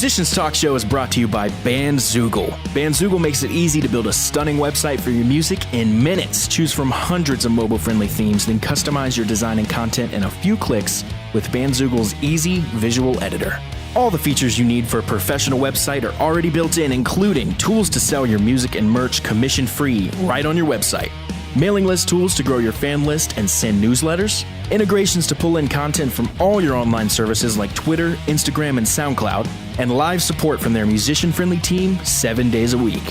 Musicians Talk Show is brought to you by Bandzoogle. Bandzoogle makes it easy to build a stunning website for your music in minutes. Choose from hundreds of mobile-friendly themes, then customize your design and content in a few clicks with Bandzoogle's easy visual editor. All the features you need for a professional website are already built in, including tools to sell your music and merch commission-free right on your website, mailing list tools to grow your fan list and send newsletters, integrations to pull in content from all your online services like Twitter, Instagram, and SoundCloud, and live support from their musician-friendly team 7 days a week.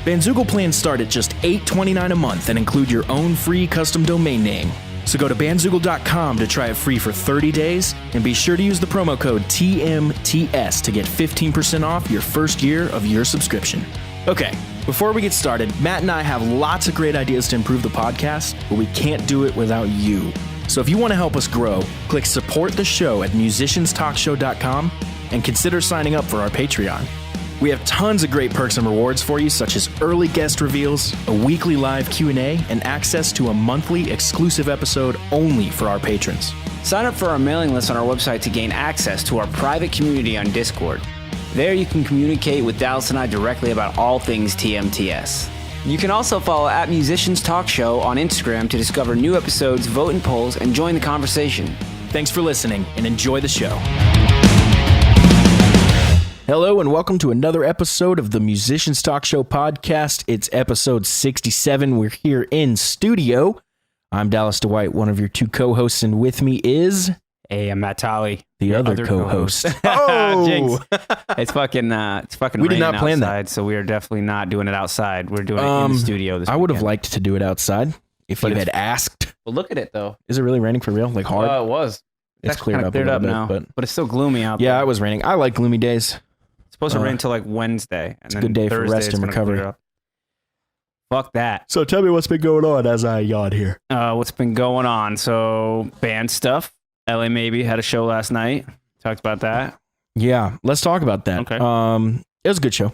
Bandzoogle plans start at just $8.29 a month and include your own free custom domain name. So go to bandzoogle.com to try it free for 30 days, and be sure to use the promo code TMTS to get 15% off your first year of your subscription. Okay, before we get started, Matt and I have lots of great ideas to improve the podcast, but we can't do it without you. So if you want to help us grow, click support the show at musicianstalkshow.com and consider signing up for our Patreon. We have tons of great perks and rewards for you, such as early guest reveals, a weekly live Q&A, and access to a monthly exclusive episode only for our patrons. Sign up for our mailing list on our website to gain access to our private community on Discord. There you can communicate with Dallas and I directly about all things TMTS. You can also follow at Musicians Talk Show on Instagram to discover new episodes, vote in polls, and join the conversation. Thanks for listening, and enjoy the show. Hello, and welcome to another episode of the Musicians Talk Show podcast. It's episode 67. We're here in studio. I'm Dallas Dwight, one of your two co-hosts, and with me is... Hey, I'm Matt Tolley, the other co-host. Oh, Jinx. It's fucking we did not plan outside, that, so we are definitely not doing it outside. We're doing it in the studio this I would have weekend. liked to do it outside if you had asked. Well, look at it though. Is it really raining for real? Like hard? It was. It's actually cleared kinda up a little now, bit, but it's still gloomy out there. Yeah, it was raining. I like gloomy days. It's supposed to rain until like Wednesday. And it's a good day for rest and recovery. Fuck that. So tell me what's been going on as I yawn here. What's been going on? So band stuff. LA Maybe had a show last night. Talked about that. Yeah, let's talk about that. Okay. It was a good show.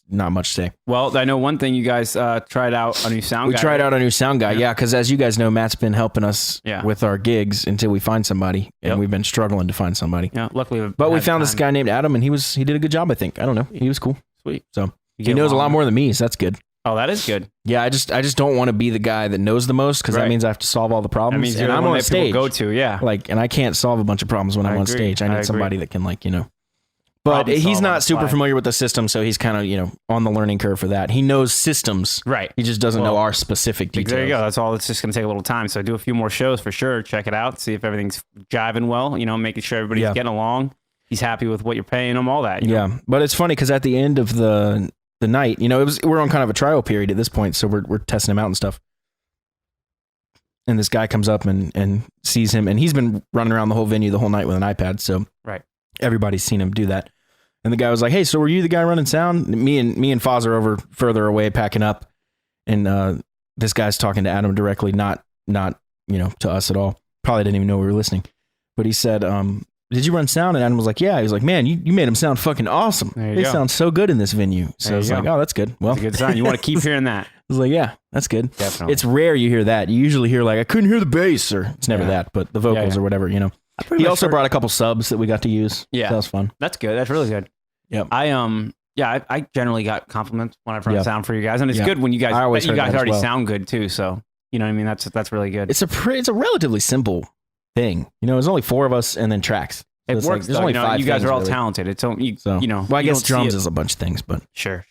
Not much to say. Well, I know one thing. You guys tried out a new sound guy. We tried out a new sound guy, yeah, because as you guys know, Matt's been helping us with our gigs until we find somebody, and we've been struggling to find somebody. Yeah, luckily. But we found this guy named Adam, and he did a good job, I think. I don't know. He was cool. Sweet. So he knows a lot more than me, so that's good. Oh, that is good. Yeah, I just don't want to be the guy that knows the most, because that means I have to solve all the problems. That means you're and the I'm one on that stage. people go to, yeah. And I can't solve a bunch of problems when I'm on stage. I need somebody that can, But he's not super familiar with the system, so he's kind of, on the learning curve for that. He knows systems. Right. He just doesn't know our specific details. There you go. That's all. It's just going to take a little time. So do a few more shows for sure. Check it out. See if everything's jiving well, making sure everybody's getting along. He's happy with what you're paying him, all that. You know? But it's funny because at the end of the night, we're on kind of a trial period at this point, so we're testing him out and stuff. And this guy comes up and sees him, and he's been running around the whole venue the whole night with an iPad, so everybody's seen him do that. And the guy was like, "Hey, so were you the guy running sound?" Me and Foz are over further away packing up, and this guy's talking to Adam directly, not to us at all. Probably didn't even know we were listening. But he said, "Did you run sound?" And Adam was like, "Yeah." He was like, "Man, you made him sound fucking awesome. They sound so good in this venue." So I was like, "Oh, that's good. Well, that's a good sign. You want to keep hearing that." I was like, "Yeah, that's good." Definitely. It's rare you hear that. You usually hear I couldn't hear the bass, or it's never that, but the vocals or whatever. He also brought a couple subs that we got to use. Yeah, so that was fun. That's good. That's really good. Yeah. I generally got compliments when I've run sound for you guys, and it's good when you guys already sound good too. So you know what I mean. That's really good. It's a relatively simple thing. There's only 4 of us and then tracks. So it works. There's only 5. You guys are all talented. It's Well, I guess drums is a bunch of things, but sure.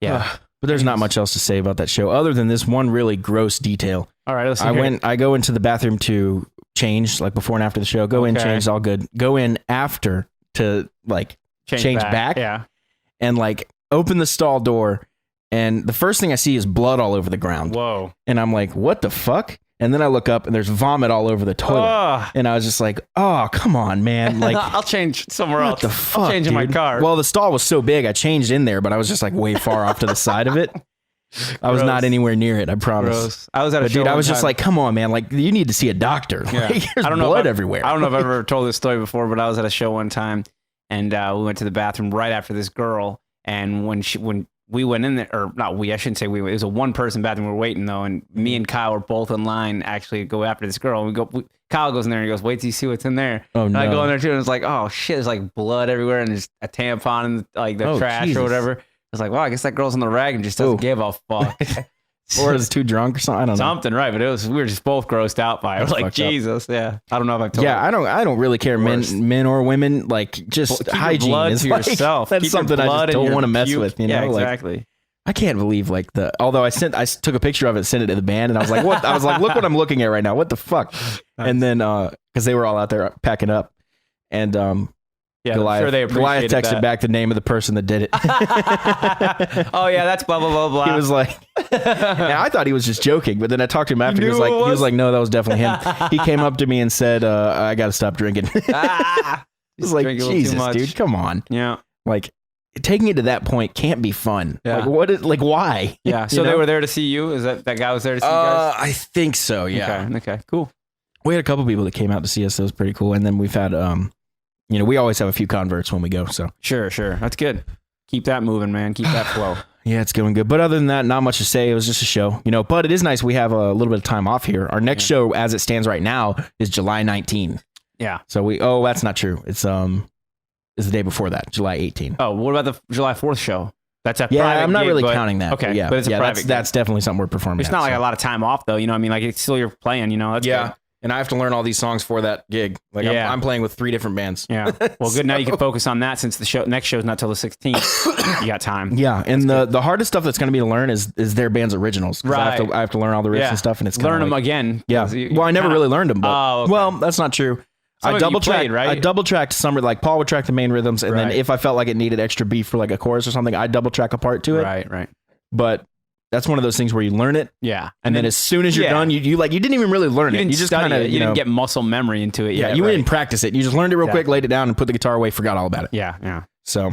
Yeah. But there's not much else to say about that show other than this one really gross detail. All right, I go into the bathroom to change, before and after the show. Go in, change, all good. Go in after to change back. Yeah. And open the stall door, and the first thing I see is blood all over the ground. Whoa. And I'm like, what the fuck? And then I look up and there's vomit all over the toilet. And I was just like, oh, come on, man. I'll change somewhere else. What the fuck, I'll change in my car. Well, the stall was so big, I changed in there, but I was just way far off to the side of it. I was not anywhere near it, I promise. Gross. I was at a show. Dude, I was just like, come on, man. You need to see a doctor. Yeah. There's blood everywhere. I don't know if I've ever told this story before, but I was at a show one time, and we went to the bathroom right after this girl. And when we went in there, or not we, I shouldn't say we, it was a one person bathroom. We were waiting though. And me and Kyle were both in line actually to go after this girl. And Kyle goes in there and he goes, wait till you see what's in there. Oh, and no. I go in there too. And it's like, oh shit, there's like blood everywhere. And there's a tampon in like the trash Jesus. or whatever. I was like, wow, I guess that girl's on the rag and just doesn't give a fuck. Or is too drunk or something? I don't know. Something, right? But we were just both grossed out by it. We're like, fucked up. Jesus, yeah. I don't know if I've told you. Yeah, I don't really care, Worst. men or women. Like, just Keep your hygiene blood is to like, yourself. that's Keep your something I blood just and don't your want to mess puke. with. You Yeah, know, like, exactly. I can't believe like although I took a picture of it, sent it to the band, and I was like, what? I was like, look what I'm looking at right now. What the fuck? And then because they were all out there packing up, and Yeah, Goliath, I'm sure they Goliath appreciated texted that. back the name of the person that did it. Oh yeah, that's blah blah blah blah. He was like, and I thought he was just joking, but then I talked to him after. He knew was like, who it was? no, that was definitely him. He came up to me and said, I got to stop drinking. Ah, It's like, drink a little too Jesus, much. dude, come on. Yeah, Like, taking it to that point can't be fun. Yeah. Like, why? yeah. So You they know? were there to see you. Is that guy was there to see you guys? I think so. Yeah. Okay. Cool. We had a couple people that came out to see us. That was pretty cool. And then we've had, we always have a few converts when we go. So Sure. That's good. Keep that moving, man. Keep that flow. yeah, it's going good. But other than that, not much to say. It was just a show, but it is nice. We have a little bit of time off here. Our next show, as it stands right now, is July 19th. Yeah. So that's not true. It's the day before that, July 18th. Oh, what about the July 4th show? That's a Yeah, private I'm not gig, really but- counting that. Okay, yeah, but it's a private gig. that's definitely something we're performing. It's not like a lot of time off though. You know what I mean? Like it's still you're playing. You know. That's good. And I have to learn all these songs for that gig. Like Yeah. I'm playing with 3 different bands. Yeah. Well, good. Now you can focus on that since the next show's not till the 16th. You got time. Yeah, and the hardest stuff that's going to be to learn is their band's originals. 'Cause Right. I have to learn all the riffs Yeah. and stuff, and it's Learn kinda them like, again. Yeah. 'Cause Well, I never really learned them. But, Oh, okay. well, that's not true. Some of I it you double tracked, played, right? I double tracked some. Like Paul would track the main rhythms, and then Right. if I felt like it needed extra beat for like a chorus or something, I double track a part to it. Right. But that's one of those things where you learn it, Yeah. and then as soon as you're yeah. done, you didn't even really learn You it. didn't You just study kind of it. You didn't get muscle memory into it. yeah. yet, You right? didn't practice it. You just learned it real quick, Exactly. laid it down, and put the guitar away. Forgot all about it. Yeah. So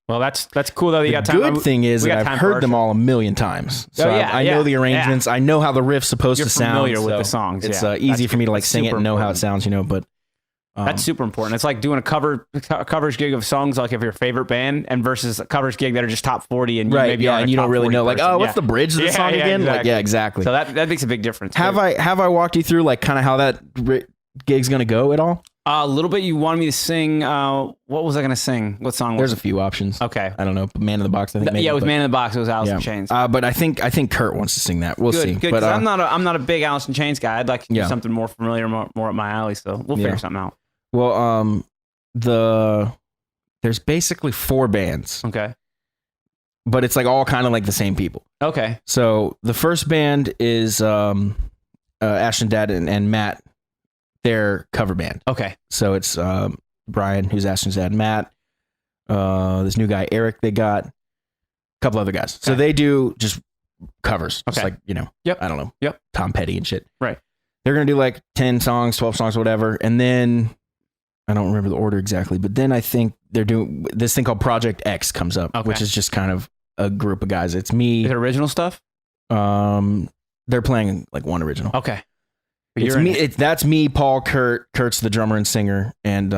Well, that's cool though. That you the got time. good thing is we that got I've time for our heard them show. all a million times. So Oh, yeah, I know the yeah. arrangements. I know how the riff's supposed You're to sound. familiar with so the songs, It's yeah. easy That's for me to like that's sing it super and know how it important. sounds, but That's super important. It's like doing a coverage gig of songs like of your favorite band and versus a coverage gig that are just top 40 and you right. maybe Yeah, aren't and a you don't top really 40 know like, person. oh, what's the bridge of the song again? Like, yeah, exactly. So that makes a big difference. Have I walked you through like kind of how that gig's gonna go at all? A little bit. You wanted me to sing. What was I going to sing? What song? There's was a few options. Okay. I don't know. Man in the Box. I think. Maybe, yeah, it was but- Man in the Box. It was Alice Yeah. in Chains. But I think Kurt wants to sing that. We'll see. Good. But Because I'm not a big Alice in Chains guy. I'd like to do Yeah. something more familiar, more up my alley. So we'll figure something out. well, there's basically 4 bands, Okay. but it's like all kind of like the same people. Okay. So the first band is Ashton Dad and Matt, their cover band. Okay. So it's Brian, who's Ashton's dad, Matt, this new guy Eric they got, a couple other guys. So Okay. they do just covers. Okay. Just like, Yep. I don't know. Yep. Tom Petty and shit. Right. They're going to do like 10 songs, 12 songs, whatever. And then I don't remember the order exactly, but then I think they're doing this thing called Project X comes up, Okay. which is just kind of a group of guys. It's me. Is it original stuff? They're playing like one original. Okay. But It's you're in me. it. That's me, Paul, Kurt's the drummer and singer, and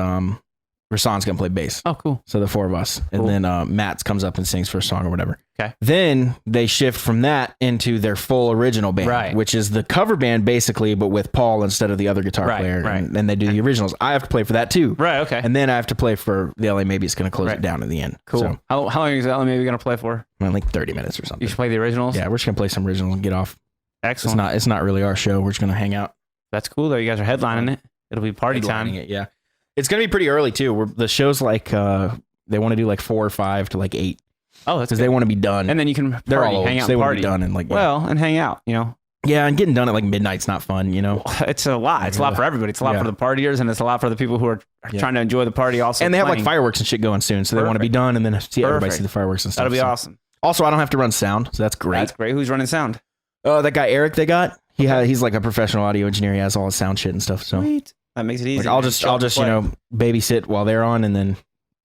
Rasan's gonna play bass. Oh, cool. So the 4 of us, and Cool. then Matt comes up and sings for a song or whatever. Okay. Then they shift from that into their full original band, Right. which is the cover band basically, but with Paul instead of the other guitar Right, player. right. And then they do the originals. I have to play for that too. Right. Okay. And then I have to play for the LA. Maybe it's gonna close Right. it down in the end. Cool. So, How long is that maybe going to play for? like 30 minutes or something. You should play the originals. Yeah, we're just gonna play some originals and get off. Excellent. It's not really our show. We're just gonna hang out. That's cool though. You guys are headlining it. It'll be party time. Headlining it, yeah. It's gonna be pretty early too. The show's like they want to do like 4 or 5 to like 8 Oh, that's because good. they want to be done. And then you can party, they're all old, hang so out, they and want to party. be done and like Well, and hang out. You know, yeah, and getting done at like midnight's not fun. it's a lot. It's a lot for everybody. It's a lot Yeah. for the partiers, and it's a lot for the people who are Yeah. trying to enjoy the party. Also, and they have like playing. fireworks and shit going soon, so they want to be Perfect. done and then see everybody Perfect. see the fireworks and stuff. That'll be so. awesome. Also, I don't have to run sound, so that's great. That's great. Who's running sound? That guy Eric they got, he's like a professional audio engineer. He has all his sound shit and stuff. So Sweet. That makes it easy. like, I'll man. just Show up and play. babysit while they're on, and then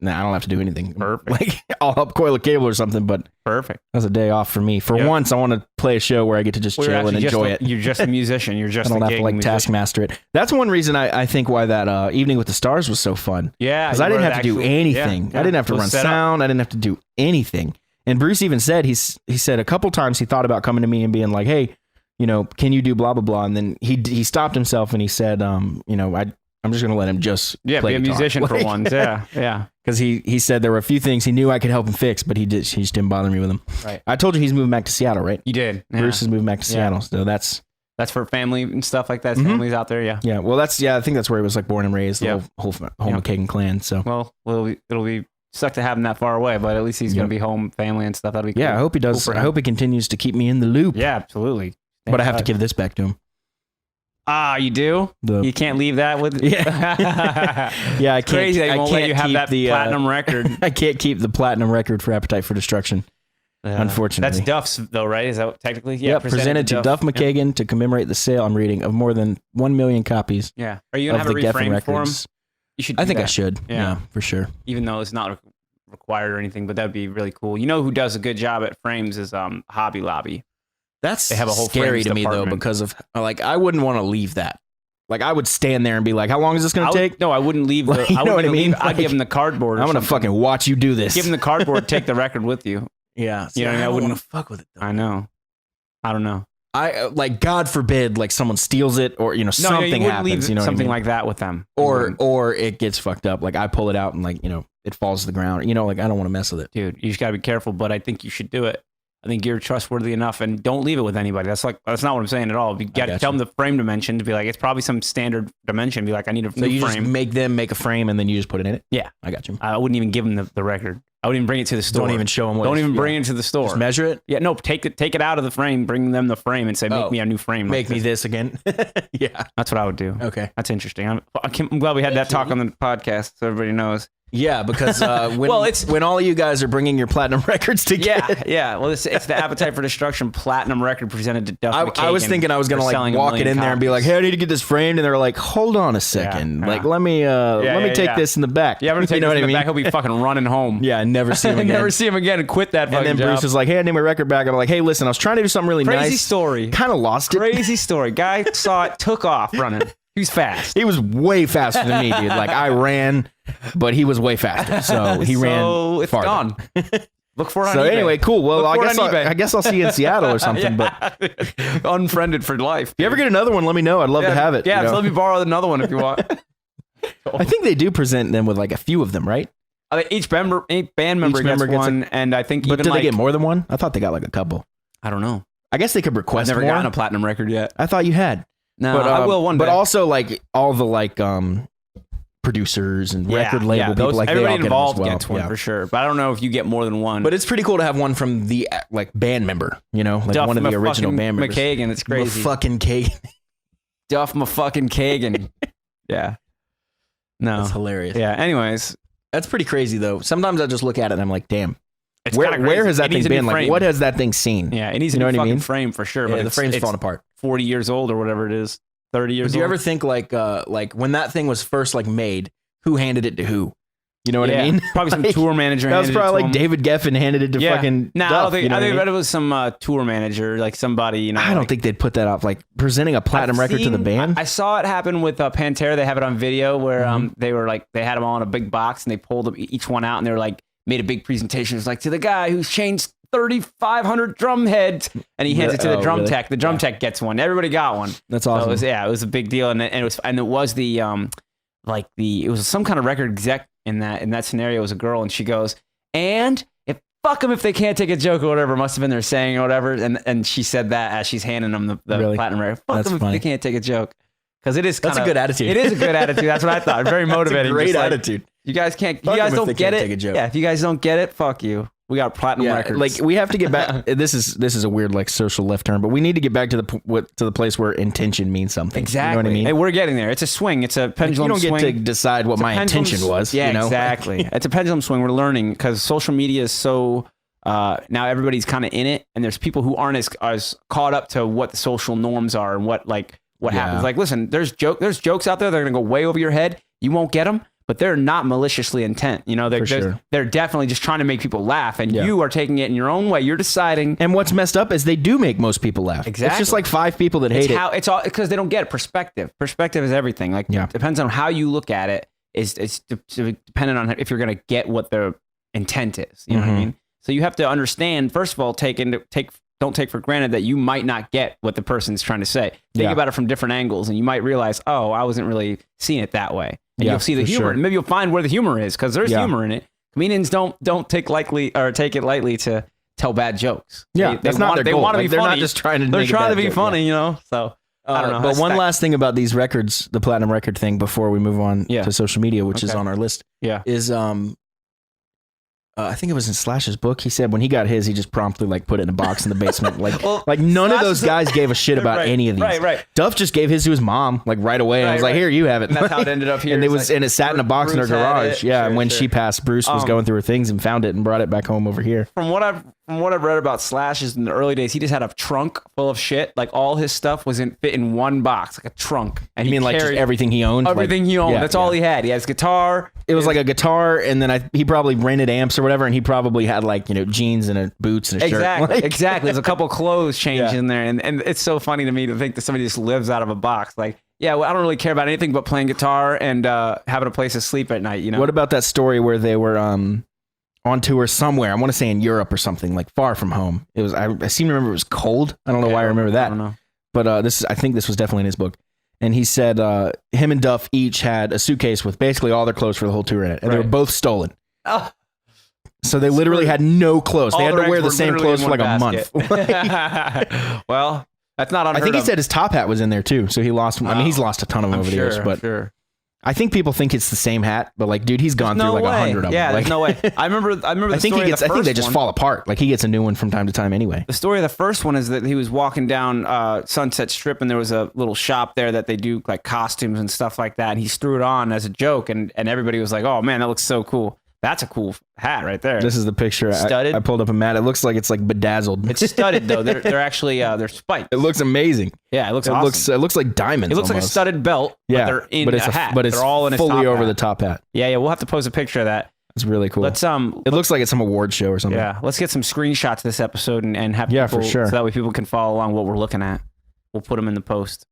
I don't have to do anything. Perfect. Like I'll help coil a cable or something, but Perfect. that's a day off for me. For Yep. once, I want to play a show where I get to just Well, you're chill and actually enjoy just it. You're just a musician. You're just I don't a have to gig like musician. taskmaster it. That's one reason I think why that Evening with the Stars was so fun. Yeah, Because you I didn't were have to do actually- anything. yeah, I didn't have to yeah. run Set up. sound. I didn't have to do anything. And Bruce even said, he said a couple times he thought about coming to me and being like, hey, can you do blah, blah, blah. And then he stopped himself and he said, I'm just going to let him just play be a guitar. musician for once. Yeah. Because he said there were a few things he knew I could help him fix, but he just didn't bother me with them. Right. I told you he's moving back to Seattle, right? You did. Yeah. Bruce is moving back to Seattle. So that's for family and stuff like that. Families out there. Yeah. Yeah. Well, I think that's where he was like born and raised, the whole McKagan clan. So it'll be suck to have him that far away, but at least he's going to be home, family and stuff. That'll be cool. Yeah. I hope he does. Cool I hope he continues to keep me in the loop. Yeah, absolutely. But I have to give this back to him. You do? You can't leave that with... Yeah. Yeah, I can't. Crazy they won't let you have that the platinum record. I can't keep the platinum record for Appetite for Destruction, unfortunately. That's Duff's, though, right? Is that technically? Yeah, presented to Duff McKagan to commemorate the sale, I'm reading, of more than 1 million copies. Yeah. Are you going to have a reframe for him? You should. I think I should. Yeah, for sure. Even though it's not required or anything, but that'd be really cool. You know who does a good job at frames is Hobby Lobby. They have a whole scary to me though, because of I wouldn't want to leave that. Like I would stand there and be like, "How long is this going to take?" No, I wouldn't leave. You know what I mean? I'd give him the cardboard. I'm going to fucking watch you do this. Give him the cardboard. Take the record with you. Yeah, you know what I mean? I wouldn't want to fuck with it though. I know. I don't know. I God forbid, like someone steals it or something happens. Something like that with them, or it gets fucked up. Like I pull it out and it falls to the ground. Like I don't want to mess with it, dude. You just gotta be careful. But I think you should do it. I think you're trustworthy enough, and don't leave it with anybody. That's not what I'm saying at all. You got to tell them the frame dimension to be like, it's probably some standard dimension. Be like, I need a new frame. Just make them make a frame, and then you just put it in it. Yeah, I got you. I wouldn't even give them the record. I wouldn't even bring it to the store. Don't even show them. Don't even bring it to the store. Just measure it. Yeah, no. Take it out of the frame. Bring them the frame and say, make me a new frame. Make me this again. Yeah, that's what I would do. Okay, that's interesting. I'm glad we had that talk on the podcast, so everybody knows. Yeah, because when all of you guys are bringing your platinum records together. Yeah. Well, it's the Appetite for Destruction platinum record presented to Duff McKagan. I was thinking I was going to walk it in there and be like, hey, I need to get this framed. And they're like, hold on a second. Like, let me take this in the back. Yeah, I'm going to take this in the back. He'll be fucking running home. Yeah, never see him again. Never see him again and quit that fucking job. And then Bruce is like, hey, I need my record back. I'm like, hey, listen, I was trying to do something really nice. Crazy story. Kind of lost it. Crazy story. Guy saw it, took off running. He was fast. He was way faster than me, dude. Like I ran, but he was way faster. So he ran. It's farther. Gone. Look for it on eBay. So anyway, cool. Well, I guess I'll see you in Seattle or something. But unfriended for life. If you ever get another one, let me know. I'd love to have it. Yeah, let me borrow another one if you want. I think they do present them with like a few of them, right? Each band member gets one, and I think. But do they get more than one? I thought they got like a couple. I don't know. I guess they could request. I've never more. gotten a platinum record yet. I thought you had. No, but, I will one day. But also like all the producers and record label people, like everybody they all involved get them as gets one for sure. But I don't know if you get more than one. But it's pretty cool to have one from the band member, like Duff one of the original band members. McKagan, it's crazy. Fucking Kagan. Duff fucking Kagan. Yeah. No. That's hilarious. Yeah. Anyways, that's pretty crazy though. Sometimes I just look at it and I'm like, damn. Where has that thing been? Like, what has that thing seen? Yeah, it needs a new fucking frame for sure. But the frame's falling apart. 40 years old or whatever it is. 30 years old. Do you ever think like when that thing was first made, who handed it to who? You know what I mean? Probably some tour manager. That was probably like David Geffen handed it to fucking. No, Duff, I think it was some tour manager, like somebody. I don't think they'd put that up, like presenting a platinum record to the band. I saw it happen with Pantera. They have it on video where they were like they had them all in a big box and they pulled them, each one out and they were like made a big presentation. It was like to the guy who's changed 3,500 drum heads, and he hands it to the drum tech. The drum tech gets one. Everybody got one. That's awesome. So it was a big deal, and it was the it was some kind of record exec in that scenario. It was a girl, and she goes, and if fuck them if they can't take a joke or whatever. Must have been their saying or whatever, and she said that as she's handing them the platinum record. Fuck them if they can't take a joke. Because it is that's a good attitude. It is a good attitude. That's what I thought. Very motivating. Great attitude. You guys can't. You guys don't get it. Yeah. If you guys don't get it, fuck you. We got platinum records. Like we have to get back. This is a weird like social left turn, but we need to get back to the place where intention means something. Exactly. You know what I mean? Hey, we're getting there. It's a swing. It's a pendulum swing. You don't get to decide what my intention was. Yeah, you know? Exactly. It's a pendulum swing. We're learning because social media is so. Now everybody's kind of in it, and there's people who aren't as caught up to what the social norms are and what happens. Like, listen, there's jokes out there that are gonna go way over your head. You won't get them. But they're not maliciously intent. They're definitely just trying to make people laugh, and you are taking it in your own way. You're deciding. And what's messed up is they do make most people laugh. Exactly. It's just like 5 people that hate it. It's all because they don't get it. Perspective. Perspective is everything. Like, depends on how you look at it. It's dependent on if you're going to get what their intent is. You know what I mean? So you have to understand, first of all, don't take for granted that you might not get what the person's trying to say. Think about it from different angles, and you might realize, oh, I wasn't really seeing it that way. And you'll see the humor. And maybe you'll find where the humor is, because there's humor in it. Comedians don't take it lightly to tell bad jokes. That's not their goal. They want to be they're funny. not just trying to. They're trying to be joke, funny, you know. So I don't know. But one last thing about these records, the platinum record thing, before we move on to social media, which is on our list, is I think it was in Slash's book. He said when he got his, he just promptly like put it in a box in the basement. Like, like none of those guys gave a shit about any of these. Right. Duff just gave his to his mom like right away. And I was like, here, you have it. And that's how it ended up here. And it sat in a box in her garage. And when she passed, Bruce was going through her things and found it and brought it back home over here. From what I've read about Slash is in the early days, he just had a trunk full of shit. Like all his stuff fit in one box, like a trunk. And you mean like just everything he owned? Everything he owned. That's all he had. He has guitar. It was like a guitar, and then he probably rented amps or whatever, and he probably had like, jeans and boots and a shirt. Exactly. There's a couple clothes changed in there, and it's so funny to me to think that somebody just lives out of a box. Like, I don't really care about anything but playing guitar and having a place to sleep at night. What about that story where they were on tour somewhere? I want to say in Europe or something, like far from home. It was. I seem to remember it was cold. I don't know why I remember that. I don't know. But I think this was definitely in his book. And he said him and Duff each had a suitcase with basically all their clothes for the whole tour in it, and they were both stolen. Oh. So they literally had no clothes. They had to wear the same clothes for like a month. Well, that's not unheard of. I think he said his top hat was in there too, so he lost. I mean, he's lost a ton of them over the years, but I think people think it's the same hat, but like, dude, he's gone through like 100 of them. Yeah, there's no way. I remember. I think they just fall apart. Like he gets a new one from time to time anyway. The story of the first one is that he was walking down Sunset Strip, and there was a little shop there that they do like costumes and stuff like that. And he threw it on as a joke, and everybody was like, "Oh man, that looks so cool." That's a cool hat right there. This is the picture. Studded. I pulled up a mat. It looks like it's like bedazzled. It's studded though. They're actually they're spiked. It looks amazing. Yeah, it looks awesome. It looks like diamonds. It looks almost like a studded belt. Yeah, but they're in a hat. But it's all in a fully over the top hat. Yeah. We'll have to post a picture of that. It's really cool. Let's It looks like it's some award show or something. Yeah. Let's get some screenshots of this episode and have people, for sure, so that way people can follow along what we're looking at. We'll put them in the post.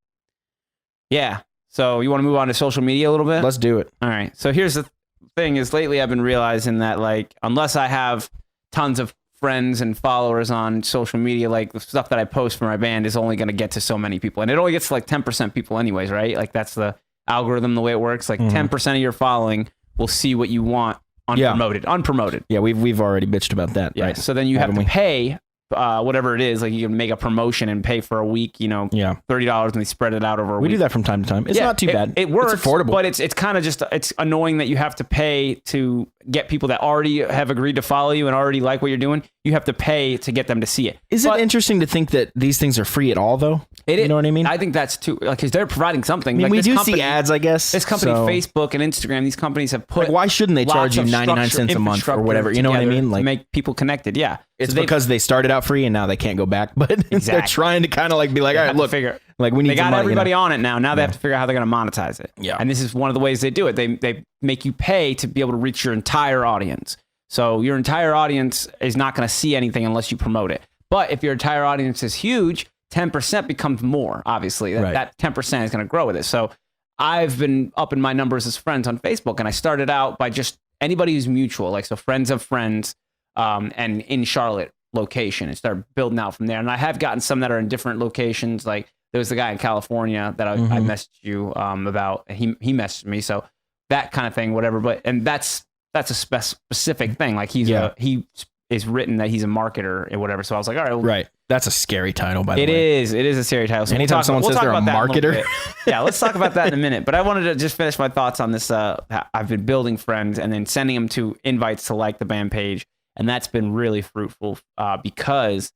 Yeah. So you want to move on to social media a little bit? Let's do it. All right. So here's the thing: is lately I've been realizing that like unless I have tons of friends and followers on social media, like the stuff that I post for my band is only going to get to so many people, and it only gets to like 10% people anyways, right? Like that's the algorithm, the way it works. Like 10% of your following will see what you want unpromoted. Yeah, we've already bitched about that. Yeah. Right? So then you have to pay whatever it is. Like you can make a promotion and pay for a week, $30, and they spread it out over a week. We do that from time to time. It's not too bad. It works. It's affordable. But it's kind of just, it's annoying that you have to pay to get people that already have agreed to follow you and already like what you're doing. You have to pay to get them to see it. Is it interesting to think that these things are free at all, though? You know what I mean? I think that's too, like, because they're providing something. I mean, we do see ads, I guess. This company, Facebook and Instagram, these companies have put. Like, why shouldn't they charge you 99 cents a month or whatever? You know what I mean? Like, to make people connected. Yeah. It's because they started out free and now they can't go back. But they're trying to kind of like be like, all right, look, like we need. They got everybody on it now. Now they have to figure out how they're going to monetize it. Yeah. And this is one of the ways they do it. They make you pay to be able to reach your entire audience. So your entire audience is not going to see anything unless you promote it. But if your entire audience is huge, 10% becomes more, obviously. That 10% is going to grow with it. So I've been upping my numbers as friends on Facebook, and I started out by just anybody who's mutual, like so friends of friends, and in Charlotte location, and started building out from there. And I have gotten some that are in different locations. Like there was the guy in California that I messaged you about. He messaged me, so that kind of thing, whatever. But that's a specific thing. Like he is written that he's a marketer or whatever. So I was like, all right. Well, right. That's a scary title, by the way. It is a scary title. So anytime someone says they're a marketer. Yeah, let's talk about that in a minute. But I wanted to just finish my thoughts on this. I've been building friends and then sending them to invites to like the band page. And that's been really fruitful because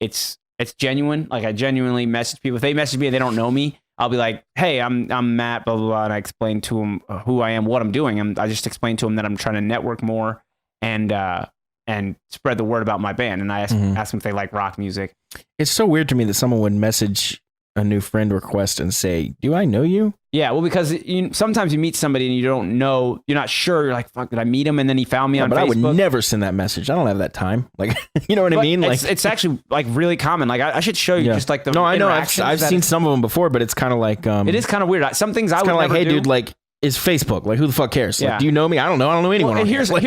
it's genuine. Like I genuinely message people. If they message me and they don't know me, I'll be like, hey, I'm Matt, blah, blah, blah. And I explain to them who I am, what I'm doing. I just explain to them that I'm trying to network more and spread the word about my band. And I ask them if they like rock music. It's so weird to me that someone would message a new friend request and say, do I know you? Yeah, well, because sometimes you meet somebody and you don't know, you're not sure. You're like, fuck, did I meet him? And then he found me on Facebook. I would never send that message. I don't have that time. Like, you know what I mean? Like, it's actually like really common. Like I should show you just like the. No, I know. I've seen some of them before, but it's kind of like. It is kind of weird. Some things I would never like, hey, do. dude, like, is Facebook. Like, who the fuck cares? Yeah. Like, do you know me? I don't know. I don't know anyone. Well, and on here. Like,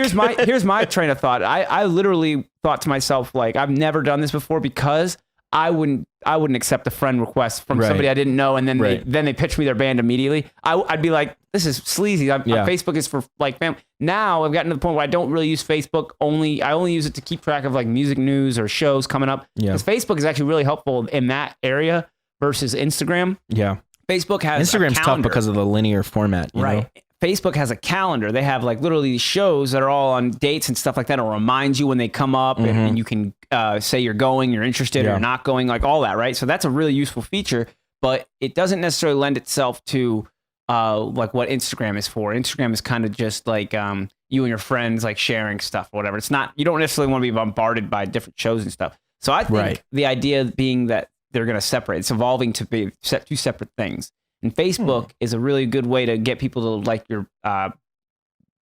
here's my train of thought. I literally thought to myself, like, I've never done this before because I wouldn't accept a friend request from somebody I didn't know, and then they pitch me their band immediately. I'd be like, this is sleazy. Facebook is for like family. Now I've gotten to the point where I don't really use Facebook. I only use it to keep track of like music news or shows coming up. Because Facebook is actually really helpful in that area versus Instagram. Yeah. Facebook has Instagram's tough because of the linear format. You know? Facebook has a calendar. They have like literally these shows that are all on dates and stuff like that. It'll remind you when they come up, and you can say you're going, you're interested, or you're not going, like all that, right? So that's a really useful feature, but it doesn't necessarily lend itself to like what Instagram is for. Instagram is kind of just like you and your friends like sharing stuff or whatever. It's not, you don't necessarily want to be bombarded by different shows and stuff. So I think the idea being that they're going to separate, it's evolving to be two separate things. And Facebook is a really good way to get people to like your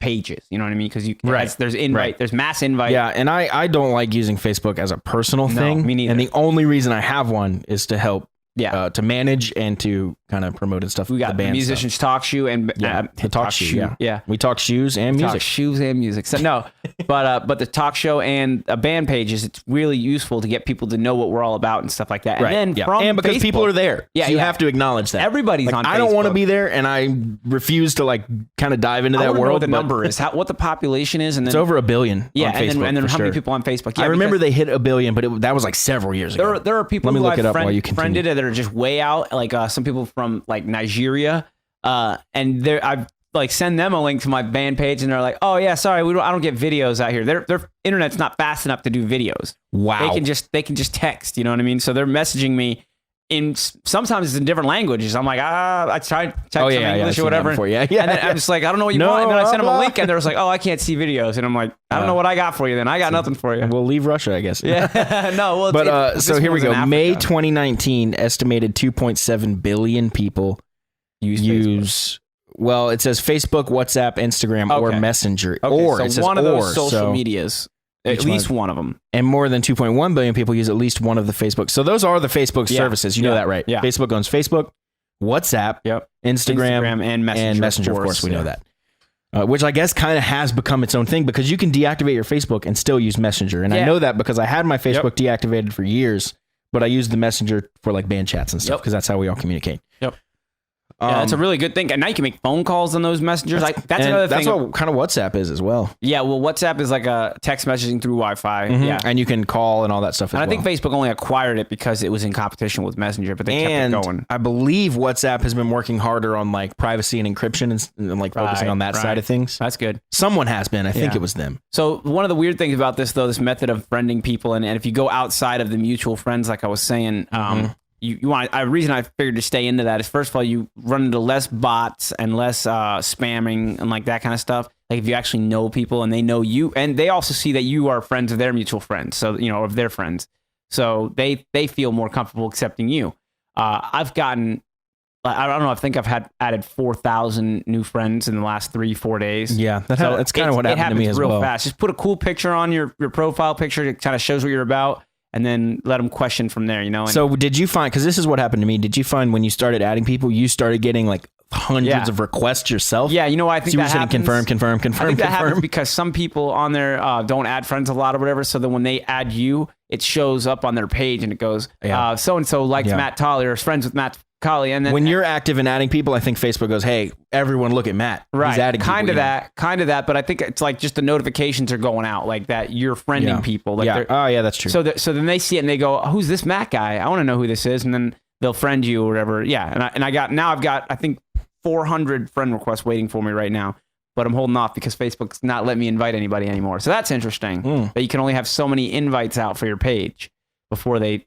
pages. You know what I mean? Because there's invite, there's mass invite. Yeah, and I don't like using Facebook as a personal thing. Me neither. And the only reason I have one is to help, to manage and to kind of promote and stuff. We got the Musicians Talk Shoe and the Talk Shoe. Yeah, we talk shoes and music. Talk shoes and music. So no, but the talk show and band pages, it's really useful to get people to know what we're all about and stuff like that. And then from and because Facebook, people are there, so you have to acknowledge that everybody's like, on Facebook. I don't want to be there, and I refuse to like kind of dive into that world. Know what the number is, what the population is, and then it's over 1 billion. Yeah, on Facebook, and then how sure. many people on Facebook? Yeah, I remember they hit 1 billion, but that was like several years ago. There are people Let me who look it I've up while you continue. friended that are just way out, like some people from like Nigeria, and I've like send them a link to my band page, and they're like, "Oh yeah, sorry, I don't get videos out here. Their internet's not fast enough to do videos. Wow, they can just text. You know what I mean? So they're messaging me sometimes it's in different languages. I'm like, I tried text some English or whatever. And then I'm just like, I don't know what you want. And then I sent them a link, and they're just like, oh, I can't see videos. And I'm like, I don't know what I got for you. Then I got nothing for you. We'll leave Russia, I guess. Yeah, no. Well, but so here we go. May 2019, estimated 2.7 billion people use. Well, it says Facebook, WhatsApp, Instagram, or Messenger, or so it says one of those social so medias. At least one of them. And more than 2.1 billion people use at least one of the Facebook. So those are the Facebook services. You know that, right? Yeah. Facebook owns Facebook, WhatsApp, Instagram, and Messenger. Of course, we know that. Which I guess kind of has become its own thing because you can deactivate your Facebook and still use Messenger. And I know that because I had my Facebook deactivated for years, but I used the Messenger for like band chats and stuff because that's how we all communicate. Yep. Yeah, that's a really good thing. And now you can make phone calls on those messengers. That's another thing. That's what kind of WhatsApp is as well. Yeah, well, WhatsApp is like a text messaging through Wi-Fi. Mm-hmm. Yeah, and you can call and all that stuff as well. And I think Facebook only acquired it because it was in competition with Messenger, but they kept it going. I believe WhatsApp has been working harder on like privacy and encryption and like focusing on that side of things. That's good. Someone has been. I think it was them. So one of the weird things about this, though, this method of friending people, and if you go outside of the mutual friends, like I was saying, you want a reason I figured to stay into that is first of all you run into less bots and less spamming and like that kind of stuff. Like if you actually know people and they know you, and they also see that you are friends of their mutual friends, so of their friends, so they feel more comfortable accepting you. I've gotten, I don't know, I think I've added 4,000 new friends in the last 3-4 days. Yeah, that's kind of what happened to me as well. Real fast. Just put a cool picture on your profile picture. It kind of shows what you're about. And then let them question from there, And so did you find, because this is what happened to me, did you find when you started adding people, you started getting like hundreds of requests yourself? Yeah, you know what I think so that happens? Confirm. I think that happens because some people on there don't add friends a lot or whatever. So then when they add you, it shows up on their page and it goes, so-and-so likes Matt Tolley or is friends with Matt Tolley. And then when you're active in adding people, I think Facebook goes, hey, everyone look at Matt. Right. He's adding kind of that. But I think it's like just the notifications are going out like that. You're friending people. Like that's true. So then they see it and they go, who's this Matt guy? I want to know who this is. And then they'll friend you or whatever. Yeah. And I've got, I think 400 friend requests waiting for me right now, but I'm holding off because Facebook's not letting me invite anybody anymore. So that's interesting that you can only have so many invites out for your page before they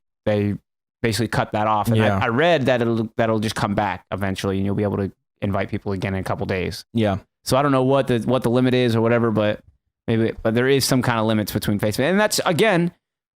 basically cut that off. And I read that that'll just come back eventually and you'll be able to invite people again in a couple days. Yeah. So I don't know what the limit is or whatever, but there is some kind of limits between Facebook. And that's, again,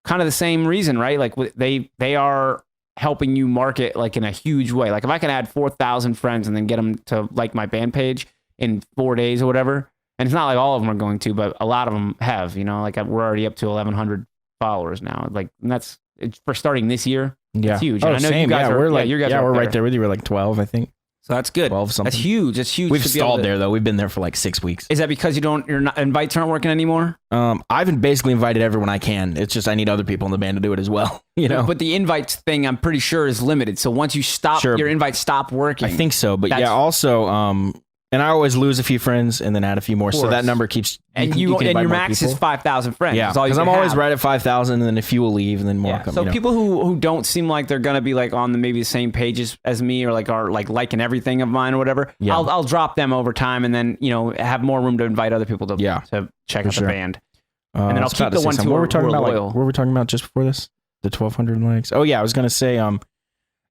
kind of the same reason, right? Like they are helping you market like in a huge way. Like if I can add 4,000 friends and then get them to like my band page in 4 days or whatever, and it's not like all of them are going to, but a lot of them have, like we're already up to 1,100 followers now. Like, and that's for starting this year. Yeah. It's huge. Oh, and I know same. You guys we're like, you guys we're right there with you. We're like 12, I think. So that's good. 12 something. That's huge. That's huge. We've to be able stalled to- there though. We've been there for like 6 weeks. Is that because your invites aren't working anymore? I've basically invited everyone I can. It's just I need other people in the band to do it as well. You know, But the invites thing, I'm pretty sure, is limited. So once you stop, Sure. your invites stop working. I think so. But That's- yeah, also, and I always lose a few friends and then add a few more. So course. that number keeps. And can your invite more max is people. 5,000 friends. Yeah, That's all you because I'm can always have. right at 5,000, and then a few will leave, and then more Yeah. come. So you know. people who don't seem like they're gonna be like on maybe the same pages as me or like are like liking everything of mine or whatever, Yeah. I'll drop them over time and then have more room to invite other people to check out sure. the band. And then I'll was about keep the to say ones something. who What are were we talking about? loyal. What were we talking about just before this? The 1,200 likes. Oh yeah, I was gonna say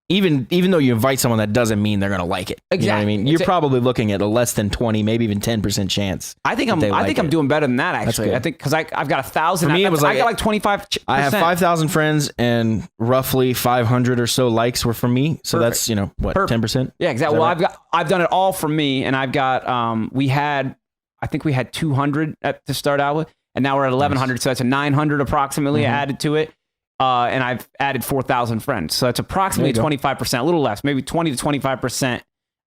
even though you invite someone, that doesn't mean they're gonna like it. You know what I Exactly. mean? You're probably looking at a less than 20, maybe even 10% chance. I think that I'm they like I'm it. doing better than that actually. good. I think because I've got 1,000. For me, it was I got like- like 25%. I have 5,000 friends, and roughly 500 or so likes were from me. So Perfect. that's what Perfect. 10%. Yeah, exactly. Is Well, that I've done it all from me, and I've got I think we had 200 to start out with, and now we're at 1,100. So that's a 900 approximately added to it. And I've added 4,000 friends. So that's approximately There you go. 25%, a little less, maybe 20 to 25%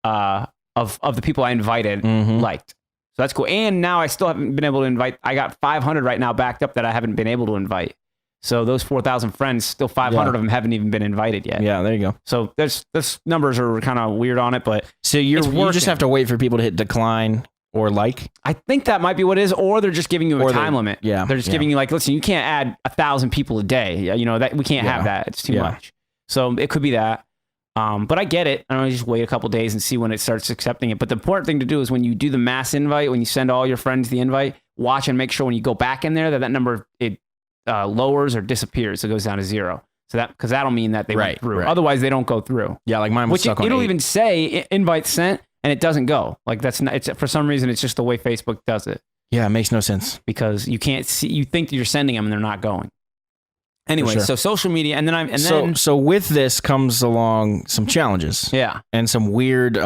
of the people I invited Mhm. liked. So that's cool. And now I still haven't been able to invite. I got 500 right now backed up that I haven't been able to invite. So those 4,000 friends, still 500 Yeah. of them haven't even been invited yet. Yeah, there you go. So there's numbers are kind of weird on it, but So It's you just working. have to wait for people to hit decline or like. I think that might be what it is, or they're just giving you a Or time they- limit. yeah, They're just yeah. giving you like, listen, you can't add 1,000 people a day. You know that we can't have Yeah. that. It's too Yeah. much. So it could be that. But I get it. I don't know, just wait a couple days and see when it starts accepting it. But the important thing to do is when you do the mass invite, when you send all your friends the invite, watch and make sure when you go back in there that number it lowers or disappears. It goes down to 0. So that because that'll mean that they went Right, through. right. Otherwise, they don't go through. Yeah, like mine was Which stuck on it'll 8. even say invite sent and it doesn't go. Like that's not. It's for some reason it's just the way Facebook does it. Yeah, it makes no sense. Because you can't see, you think you're sending them and they're not going. Anyway, sure. so social media, and then So with this comes along some challenges yeah, and some weird,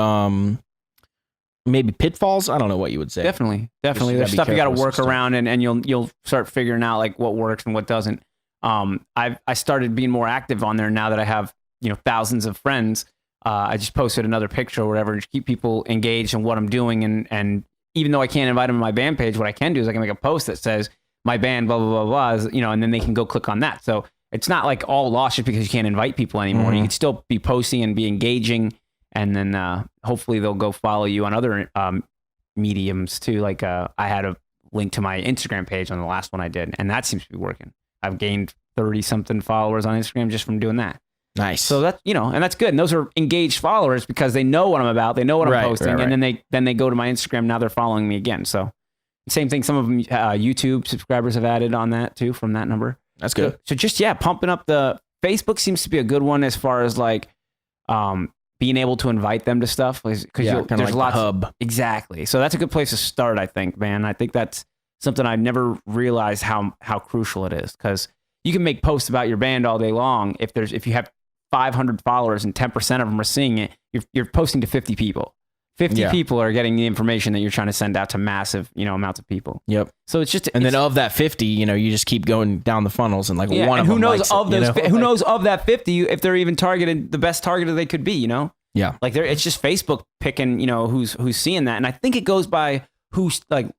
maybe pitfalls. I don't know what you would say. definitely. you There's gotta be stuff you got to careful with work some stuff. around, and you'll start figuring out like what works and what doesn't. I started being more active on there now that I have thousands of friends. I just posted another picture or whatever to keep people engaged in what I'm doing, and even though I can't invite them to my band page, what I can do is I can make a post that says my band blah blah blah blah, and then they can go click on that. So it's not like all lost just because you can't invite people anymore. You can still be posting and be engaging, and then hopefully they'll go follow you on other mediums too. Like I had a link to my Instagram page on the last one I did, and that seems to be working. I've gained 30 something followers on Instagram just from doing that. Nice. So that and that's good. And those are engaged followers because they know what I'm about. They know what Right, I'm posting, right, and then they go to my Instagram. Now they're following me again. So same thing. Some of them YouTube subscribers have added on that too from that number. That's good. So just pumping up the Facebook seems to be a good one as far as like being able to invite them to stuff because Yeah, kind of there's like lots the hub. Exactly. So that's a good place to start. I think, man. I think that's something I never realized how crucial it is because you can make posts about your band all day long. If you have 500 followers and 10% of them are seeing it, you're posting to 50 people. 50 Yeah. people are getting the information that you're trying to send out to massive, amounts of people. Yep. So it's just And then it's- of that 50, you just keep going down the funnels and like yeah, one and of who them knows likes of it, those who knows of that 50 if they're even targeted the best targeted they could be, Yeah. Like it's just Facebook picking, who's seeing that. And I think it goes by who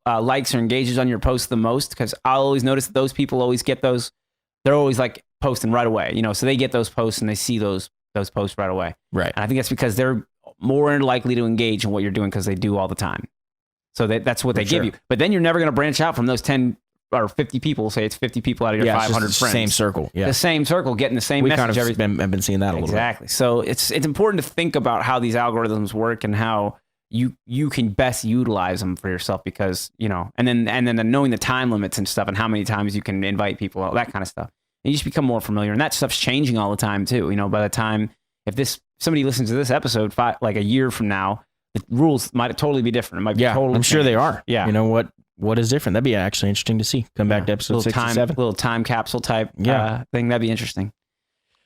likes or engages on your post the most because I'll always notice that those people always get those. They're always like posting right away, so they get those posts and they see those posts right away. Right. And I think that's because they're more likely to engage in what you're doing because they do all the time. So that's what they give sure. you. But then you're never going to branch out from those 10 or 50 people. Say it's 50 people out of your Yeah, it's 500 just friends. the same circle. Yeah. The same circle, getting the same We message. kind of every have been seeing that a little bit. Exactly. So it's important to think about how these algorithms work and how you can best utilize them for yourself because and then knowing the time limits and stuff and how many times you can invite people, all that kind of stuff. And you just become more familiar, and that stuff's changing all the time too. By the time if somebody listens to this episode like a year from now, the rules might totally be different. It might be totally I'm sure they changed. are. Yeah. What is different? That'd be actually interesting to see. Come back to episode 67. Little time capsule type thing. That'd be interesting.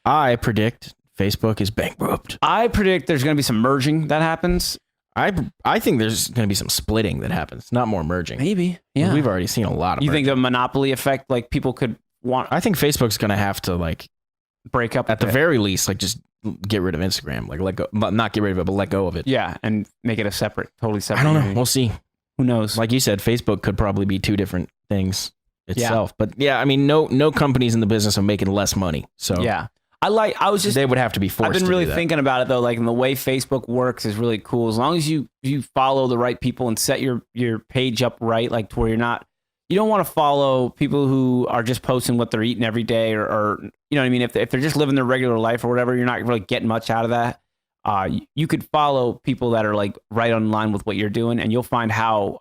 I predict Facebook is bankrupt. I predict there's going to be some merging that happens. I think there's going to be some splitting that happens, not more merging. Maybe. Yeah. We've already seen a lot of You think merging. the monopoly effect, like people could want I think Facebook's going to have to like break up at the very least like just get rid of Instagram, like let go, not get rid of it, but let go of it. Yeah, and make it totally separate. I don't know. community. We'll see. Who knows? Like you said, Facebook could probably be two different things itself. But yeah, I mean, no company's in the business of making less money. So yeah. I was just, they would have to be forced. I've been to really do that. thinking about it though. Like, and the way Facebook works is really cool. As long as you follow the right people and set your page up right, like to where you don't want to follow people who are just posting what they're eating every day or you know what I mean? If they're just living their regular life or whatever, you're not really getting much out of that. You could follow people that are like right on line with what you're doing, and you'll find how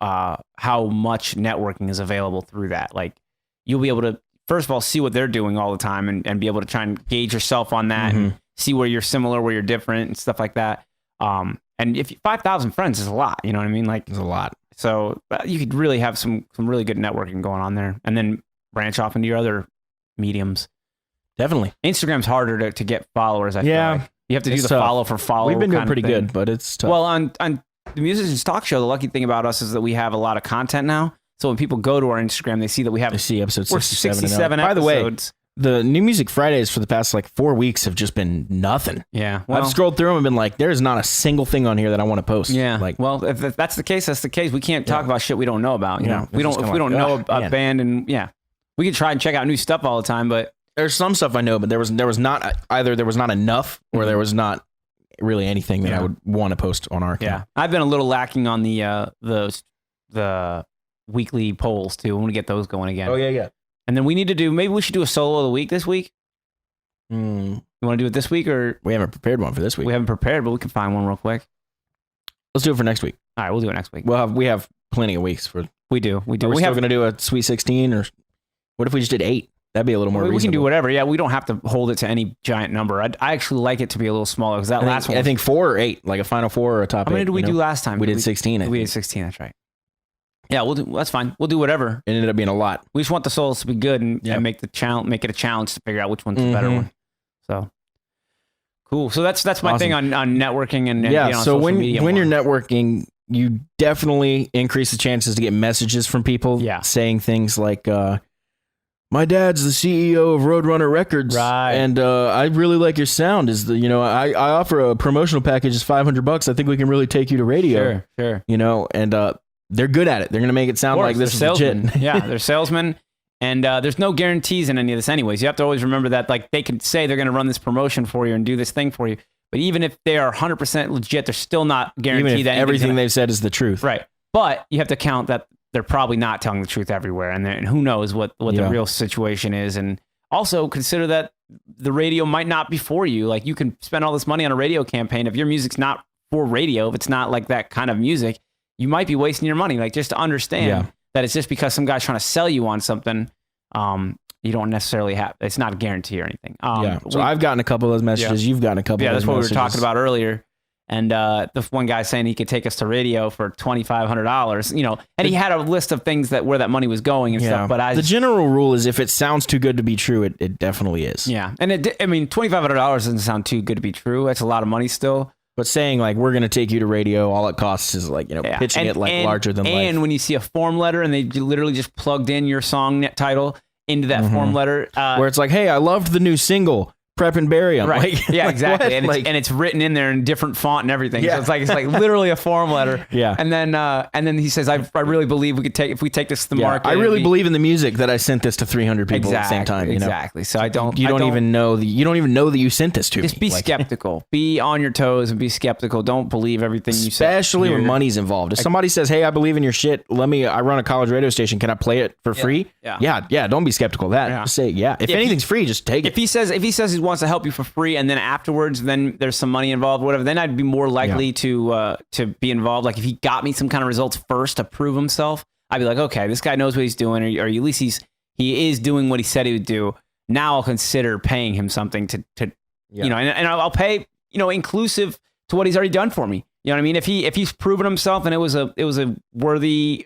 much networking is available through that. Like, you'll be able to, first of all, see what they're doing all the time and be able to try and gauge yourself on that and see where you're similar, where you're different and stuff like that. And if 5,000 friends is a lot, you know what I mean? Like, It's a lot. so you could really have some really good networking going on there, and then branch off into your other mediums. Definitely. Instagram's harder to get followers. I feel like. You have to do It's the tough. follow for follow. We've been doing kind of pretty thing. good, but it's tough. Well, on the Musicians Talk Show, the lucky thing about us is that we have a lot of content now. So when people go to our Instagram, they see that we have I see episode we're 67. 67 By the way, episodes. the New Music Fridays for the past like 4 weeks have just been nothing. Yeah. Well, I've scrolled through them and been like, there is not a single thing on here that I want to post. yeah. Like, well, if that's the case, that's the case. We can't talk about shit we don't know about. You Yeah, know, it's we just don't. If kinda we don't like, know ugh, a man. band, and yeah, we can try and check out new stuff all the time. But there's some stuff I know, but there was not either there was not enough or there was not really anything that I would want to post on our account. yeah, I've been a little lacking on the weekly polls too. I want to get those going again. yeah. And then maybe we should do a solo of the week this week. Mm, You want to do it this week, or we haven't prepared one for this week. we haven't prepared, but we can find one real quick. Let's do it for next week. All right, we'll do it next week. We have plenty of weeks for. We do. Are we We still have. going to do a Sweet 16 or what if we just did 8? That'd be a little more We can reasonable. do whatever. Yeah, we don't have to hold it to any giant number. I actually like it to be a little smaller because that last one. I think 4 or 8, like a final 4 or a top 8. How many did we you do know? last time? We did 16. I We think. did 16. That's right. Yeah, we'll do. That's fine. We'll do whatever. It ended up being a lot. We just want the solos to be good and make it a challenge to figure out which one's the better one. So cool. So that's my Awesome. thing on networking and being on so social when media you're more. networking, you definitely increase the chances to get messages from people saying things like, my dad's the CEO of Roadrunner Records, Right. and I really like your sound. I offer a promotional package is $500. I think we can really take you to radio. Sure. And they're good at it. They're going to make it sound like this is salesmen. legit. Yeah, they're salesmen. And there's no guarantees in any of this anyways. You have to always remember that, like, they can say they're going to run this promotion for you and do this thing for you. But even if they are 100% legit, they're still not guaranteed Even if that everything they've said is the truth. Right. But you have to count that they're probably not telling the truth everywhere. And who knows what the real situation is. And also consider that the radio might not be for you. Like, you can spend all this money on a radio campaign. If your music's not for radio, if it's not like that kind of music, you might be wasting your money. Like, just to understand that it's just because some guy's trying to sell you on something. You don't necessarily have, it's not a guarantee or anything. So I've gotten a couple of those messages. You've gotten a couple of those that's what messages. we were talking about earlier. And the one guy saying he could take us to radio for $2,500, and he had a list of things where that money was going and stuff. But the general rule is if it sounds too good to be true, it definitely is. Yeah. And $2,500 doesn't sound too good to be true. That's a lot of money still. But saying like, we're going to take you to radio, all it costs is like, pitching it like larger than life. And when you see a form letter and they literally just plugged in your song title into that form letter. Where it's like, hey, I loved the new single, Prep and Bury 'Em. Right. Like, yeah, like, exactly. what? And it's written in there in different font and everything. Yeah. So it's like literally a form letter. Yeah. And then he says, I really believe if we take this to the market. I really believe in the music that I sent this to 300 people at the same time. Exactly. So you don't even know that you sent this to just me. be Like, skeptical. Be on your toes and be skeptical. Don't believe everything you say. especially when money's involved. If somebody says, hey, I believe in your shit, I run a college radio station, can I play it for free? Yeah. Don't be skeptical of that. Yeah. Just say, if anything's free, just take it. If he says he wants to help you for free and then afterwards then there's some money involved, whatever, then I'd be more likely to be involved. Like, if he got me some kind of results first to prove himself, I'd be like, okay, this guy knows what he's doing, or at least he is doing what he said he would do. Now I'll consider paying him something to and I'll pay, inclusive to what he's already done for me. You know what I mean? If he's proven himself and it was a worthy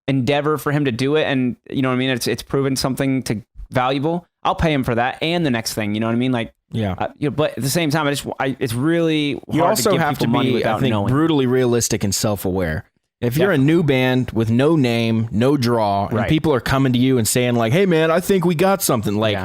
endeavor for him to do it, and you know what I mean, it's proven something valuable, I'll pay him for that and the next thing. You know what I mean? Like, but at the same time, it's really hard you also to give have people to money be, without I think, knowing. brutally realistic and self-aware. If you're a new band with no name, no draw, and Right. people are coming to you and saying like, hey man, I think we got something, like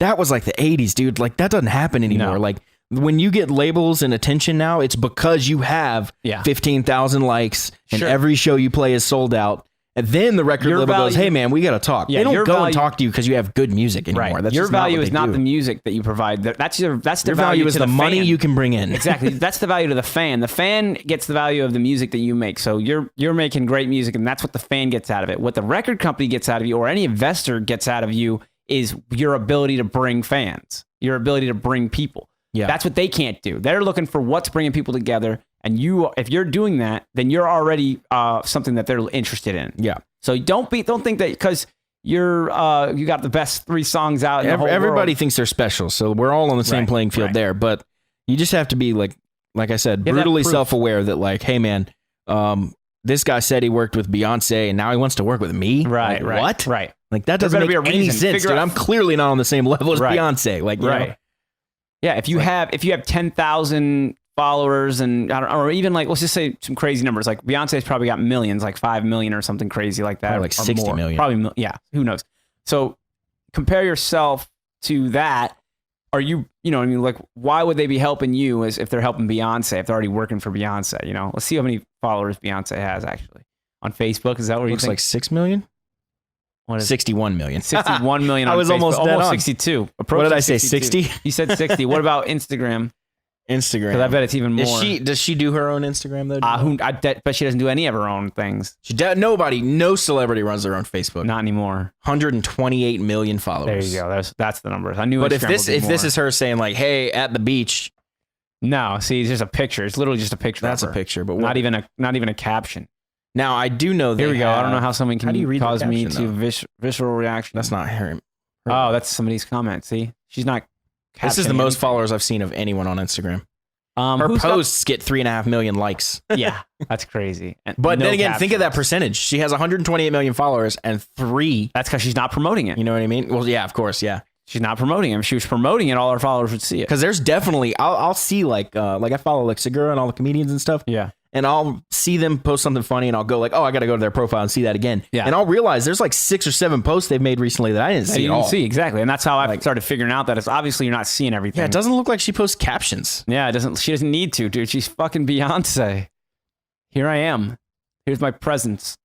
that was like the 80s, dude. Like that doesn't happen anymore. No. Like when you get labels and attention now, it's because you have 15,000 likes and every show you play is sold out. And then the record label goes, hey, man, we got to talk. Yeah, they don't go and talk to you because you have good music anymore. Right. That's your value is not do. the music that you provide. That's the your value is to the money fan. you can bring in. Exactly. That's the value to the fan. The fan gets the value of the music that you make. So you're making great music, and that's what the fan gets out of it. What the record company gets out of you, or any investor gets out of you, is your ability to bring fans, your ability to bring people. Yeah. That's what they can't do. They're looking for what's bringing people together. And if you're doing that, then you're already something that they're interested in. Yeah. So don't think that because you got the best 3 songs out in the whole everybody world. thinks they're special. So we're all on the same playing field there. But you just have to be like I said, brutally self-aware that like, hey man, this guy said he worked with Beyonce and now he wants to work with me. Right. Like, what? Right. Like that doesn't make any sense, dude. I'm clearly not on the same level as Beyonce. Like, you know? Yeah. If you have 10,000 followers and or even like, let's just say some crazy numbers, like Beyonce's probably got millions, like 5 million or something crazy like that. Probably like 60 more. million. Probably, yeah. Who knows? So compare yourself to that. Are you know, I mean, like, why would they be helping you as if they're helping Beyonce, if they're already working for Beyonce? You know, let's see how many followers Beyonce has actually on Facebook. Is that what you looks think? like 6 million? What is 61 million. 61 million on I was Facebook. almost dead on. 62. What did I say, 60? You said 60. What about Instagram? Because I bet it's even more. Does she do her own Instagram though? I bet she doesn't do any of her own things. No celebrity runs their own Facebook. Not anymore. 128 million followers. There you go. That's the numbers. I knew. But Instagram if this is her saying like, "Hey, at the beach," no, see, it's just a picture. It's literally just a picture. That's a picture, but not even a caption. Now I do know. Here we go. I don't know how someone can cause me caption, to visceral reaction. That's not her. Oh, that's somebody's comment. See, she's not. This is the most followers I've seen of anyone on Instagram. Her posts get 3.5 million likes. Yeah, that's crazy. But then again, think of that percentage. She has 128 million followers and 3. That's because she's not promoting it. You know what I mean? Well, yeah, of course, yeah. She's not promoting it. If she was promoting it, all her followers would see it. Because there's definitely, I'll see like I follow like Segura and all the comedians and stuff. Yeah. And I'll see them post something funny and I'll go like, oh, I got to go to their profile and see that again. Yeah. And I'll realize there's like 6 or 7 posts they've made recently that I didn't see at all. See, exactly. And that's how I started figuring out that it's obviously you're not seeing everything. Yeah, it doesn't look like she posts captions. Yeah, it doesn't. She doesn't need to, dude. She's fucking Beyonce. Here I am. Here's my presence.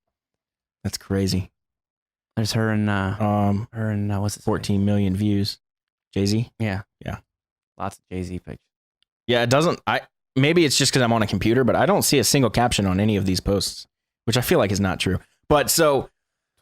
That's crazy. There's her and what's it? 14 million views. Jay-Z? Yeah. Yeah. Lots of Jay-Z pictures. Yeah, it doesn't. Maybe it's just because I'm on a computer, but I don't see a single caption on any of these posts, which I feel like is not true. But so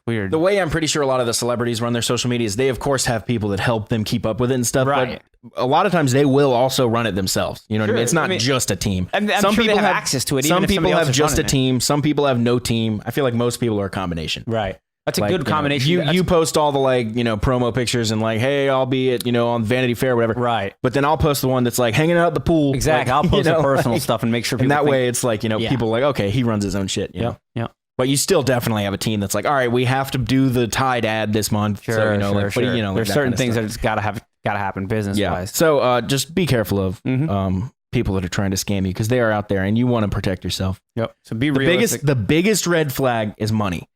weird. The way I'm pretty sure a lot of the celebrities run their social media is they, of course, have people that help them keep up with it and stuff. Right. But a lot of times they will also run it themselves. You know what I mean? It's not just a team. And I'm sure they have access to it. Some people have just a it. team. Some people have no team. I feel like most people are a combination. Right. That's a good combination. You post all the promo pictures and like, hey, I'll be at, on Vanity Fair or whatever. Right. But then I'll post the one that's like hanging out at the pool. Exactly. I'll post the personal stuff and make sure people and that way it's like, people are like, okay, he runs his own shit. Yeah. But you still definitely have a team that's like, all right, we have to do the Tide ad this month. Sure, so, sure. There's certain things that just gotta happen business wise. So just be careful of people that are trying to scam you because they are out there and you want to protect yourself. Yep. So be realistic. The biggest red flag is money.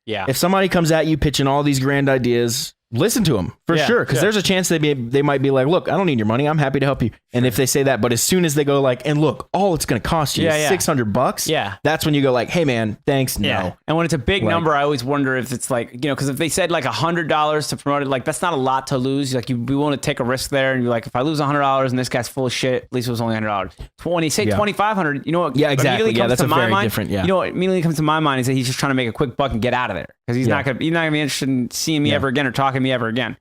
Yeah. If somebody comes at you pitching all these grand ideas, listen to them for sure. Because there's a chance they might be like, look, I don't need your money. I'm happy to help you. And if they say that, but as soon as they go like, and look, all it's going to cost you is $600. Yeah. That's when you go like, hey man, thanks. Yeah. No. And when it's a big number, I always wonder if it's like, because if they said like $100 to promote it, like that's not a lot to lose. Like you'd be willing to take a risk there and you're like, if I lose $100 and this guy's full of shit, at least it was only $100. When you say $2,500, you know what? Yeah, exactly. Yeah, that's a very different. Yeah. You know what immediately comes to my mind is that he's just trying to make a quick buck and get out of there because he's not gonna be interested in seeing me ever again or talking to me ever again.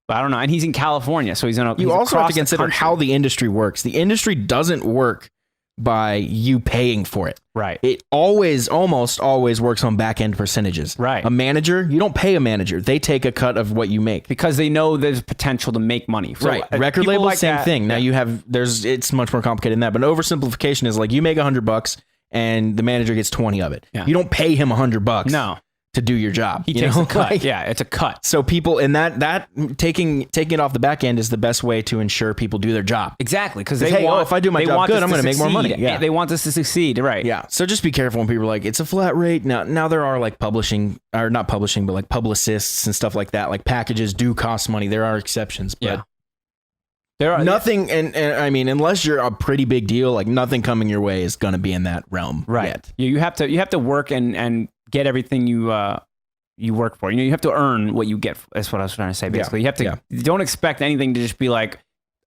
But I don't know. And he's in California, so he's in a. You also have to consider how the industry works. The industry doesn't work by you paying for it. Right. It almost always works on back end percentages. Right. A manager, you don't pay a manager. They take a cut of what you make because they know there's potential to make money. So right. Record label, like same thing. Now it's much more complicated than that. But oversimplification is like you make $100 and the manager gets 20 of it. Yeah. You don't pay him $100. No. to do your job. He takes a cut. Yeah, it's a cut. So people, and that taking it off the back end is the best way to ensure people do their job. Exactly, because if I do my job good, I'm going to make more money. Yeah. They want us to succeed, right? Yeah. So just be careful when people are like, it's a flat rate. Now there are like publishing, or not publishing, but like publicists and stuff like that. Like packages do cost money. There are exceptions, but there are nothing. And I mean, unless you're a pretty big deal, like nothing coming your way is going to be in that realm. Right. Yet. You have to work and get everything you work for. You have to earn what you get. That's what I was trying to say. Basically, you have to. Don't expect anything to just be like,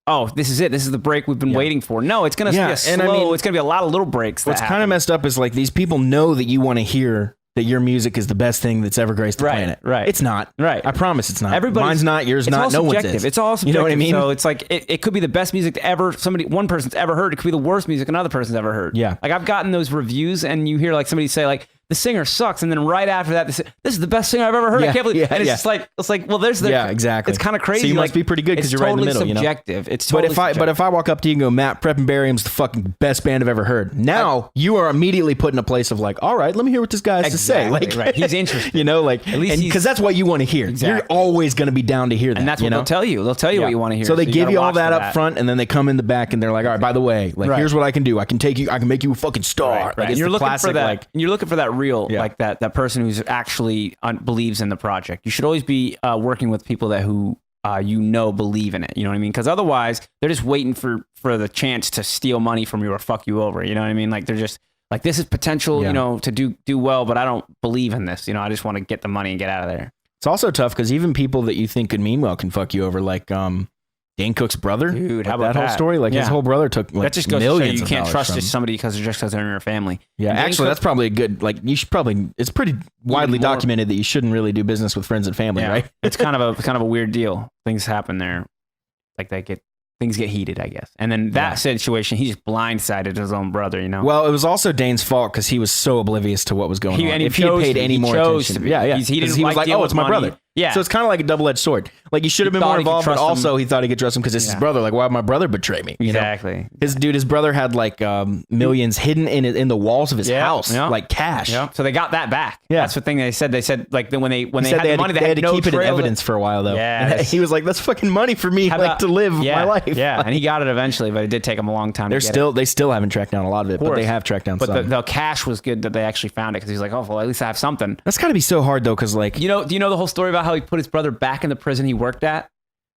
oh, this is it. This is the break we've been waiting for. No, it's going to be a slow. And I mean, it's going to be a lot of little breaks. What's kind of messed up is like these people know that you want to hear that your music is the best thing that's ever graced the planet. Right. It's not. Right. I promise it's not. Mine's not. Yours not. No one's is. It's all subjective. You know what I mean? So it's like it could be the best music ever. One person's ever heard. It could be the worst music another person's ever heard. Yeah. Like I've gotten those reviews, and you hear like somebody say like, the singer sucks, and then right after that, this is the best singer I've ever heard. I can't believe. And it's like, well, there's the exactly. It's kind of crazy. So you must be pretty good because you're right in the middle. It's totally subjective. It's totally subjective. But if I walk up to you and go, Matt, Prep and Barium's the fucking best band I've ever heard. Now you are immediately put in a place of like, all right, let me hear what this guy has to say. Like, right. He's interested. You know, like, at least because that's what you want to hear. Exactly. You're always going to be down to hear that. And that's what they'll tell you. They'll tell you what you want to hear. So they give you all that up front, and then they come in the back, and they're like, all right, by the way, like, here's what I can do. I can make you a fucking star. Right. And you're looking for that. Like, you're looking for that real, like that person who's actually believes in the project. You should always be working with people who believe in it. You know what I mean? Because otherwise, they're just waiting for the chance to steal money from you or fuck you over. You know what I mean? Like they're just like, this is potential, to do well, but I don't believe in this. I just want to get the money and get out of there. It's also tough because even people that you think could mean well can fuck you over. Like Dane Cook's brother. Dude, how about that whole story? Like his whole brother took like that just goes millions to show you can't trust from somebody because they're in your family. Yeah, actually, that's probably a good. Like you should probably. It's pretty widely documented that you shouldn't really do business with friends and family, right? It's kind of a weird deal. Things happen there, like things get heated, I guess. And then that situation, he just blindsided his own brother. Well, it was also Dane's fault because he was so oblivious to what was going on. And if he had paid any more attention, he was like, "Oh, it's my brother." Yeah. So it's kind of like a double-edged sword. Like he should have been more involved, but also he thought he could trust him because it's his brother. Like, why would my brother betray me? Exactly. His brother had like millions hidden in the walls of his house, like cash. Yeah. So they got that back. Yeah. That's the thing they said. They said like when they had the money, they had to keep it in evidence for a while though. Yeah. He was like, "That's fucking money for me, to live my life." Yeah. And he got it eventually, but it did take him a long time. They still haven't tracked down a lot of it, but they have tracked down some. But the cash was good that they actually found it because he's like, "Oh, well, at least I have something." That's got to be so hard though, because like do you know the whole story about how he put his brother back in the prison he worked at?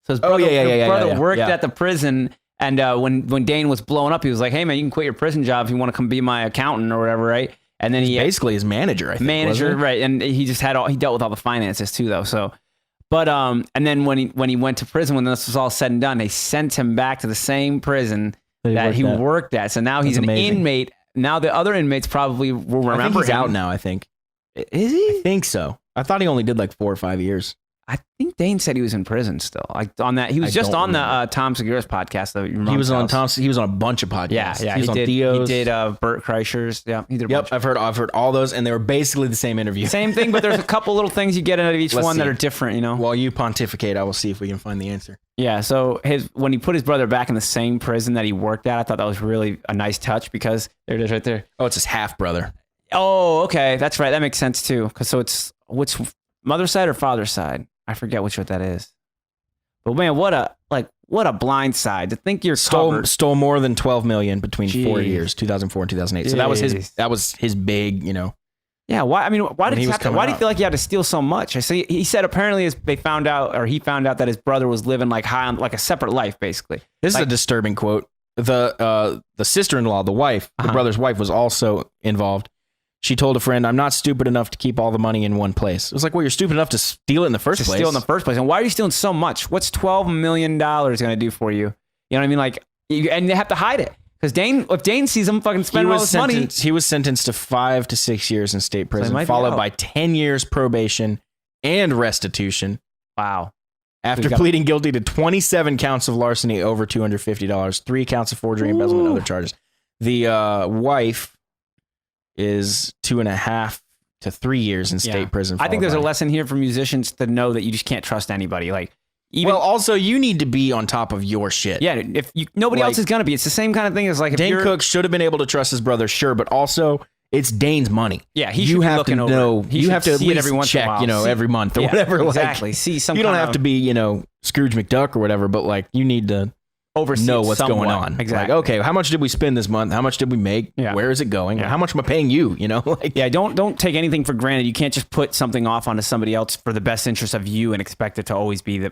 So his brother worked at the prison, and when Dane was blowing up, he was like, "Hey man, you can quit your prison job if you want to come be my accountant or whatever, right?" And then he basically his manager, I think, right? And he just he dealt with all the finances too, though. So, but and then when he went to prison, when this was all said and done, they sent him back to the same prison that he worked at. So now he's an inmate. Now the other inmates probably will remember he's him. out now. I think. Is he? I think so. I thought he only did like 4 or 5 years. I think Dane said he was in prison still. Like on that, he was just on the Tom Segura's podcast. He was on Tom's. He was on a bunch of podcasts. Yeah. He was on Theo's. He did Bert Kreischer's. Yeah, he did. I've heard all those, and they were basically the same interview. Same thing, but there's a couple little things you get out of each one that are different. While you pontificate, I will see if we can find the answer. Yeah. So when he put his brother back in the same prison that he worked at, I thought that was really a nice touch because there it is right there. Oh, it's his half brother. Oh, okay, that's right. That makes sense too. Because it's which mother's side or father's side? I forget what that is. But man, what a blind side to think you're stole more than 12 million between 4 years, 2004 and 2008. So that was his big, Yeah, why? I mean, why did he why do you feel like he had to steal so much? He said apparently he found out that his brother was living like high on like a separate life, basically. This is a disturbing quote. The sister-in-law, the wife, the brother's wife, was also involved. She told a friend, "I'm not stupid enough to keep all the money in one place." It was like, well, you're stupid enough to steal it in the first place. And why are you stealing so much? What's $12 million going to do for you? You know what I mean? Like, and they have to hide it. Because if Dane sees him fucking spending all this money. He was sentenced to 5 to 6 years in state prison, followed by 10 years probation and restitution. Wow. After pleading guilty to 27 counts of larceny over $250, 3 counts of forgery, embezzlement, and other charges. The wife is 2.5 to 3 years in state prison. I think there's a lesson here for musicians to know that you just can't trust anybody. Like, also you need to be on top of your shit. Yeah, if nobody else is gonna be. It's the same kind of thing as like Dane Cook should have been able to trust his brother, sure, but also It's Dane's money. Yeah, he should you be have looking to over know. it. He You should have to at see it least every once in a check, while. every month or whatever. Exactly. Like, See some. you don't kind have to of be, Scrooge McDuck or whatever, but like you need to oversee know it what's somewhat. going on. Exactly. Like, okay, how much did we spend this month? How much did we make? Yeah. Where is it going? Yeah. How much am I paying you? Like Yeah, don't take anything for granted. You can't just put something off onto somebody else for the best interest of you and expect it to always be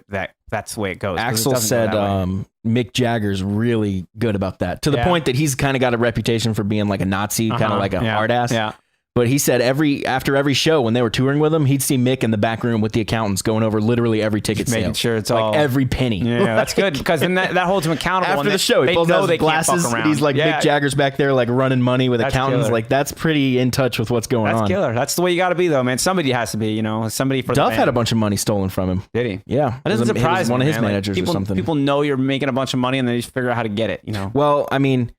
that's the way it goes. 'Cause it Axel doesn't go said that way. Mick Jagger's really good about that, to the Yeah. point that he's kind of got a reputation for being like a Nazi, kind of like a hard ass. Yeah. But he said after every show when they were touring with him, he'd see Mick in the back room with the accountants going over literally every ticket sale. Making sure it's like all every penny. Yeah, that's good because then that holds him accountable. After and the show, he they pulls know out they his glasses can't fuck and around. he's like Yeah. Mick Jagger's back there like running money with That's accountants. killer. Like that's pretty in touch with what's going That's on. killer. That's the way you got to be, though, man. Somebody has to be, somebody for Duff the had a bunch of money stolen from him. Did he? Yeah, That doesn't It was surprise one me, of his man. Like, managers people, or something. People know you're making a bunch of money and they just figure out how to get it. Well, I mean,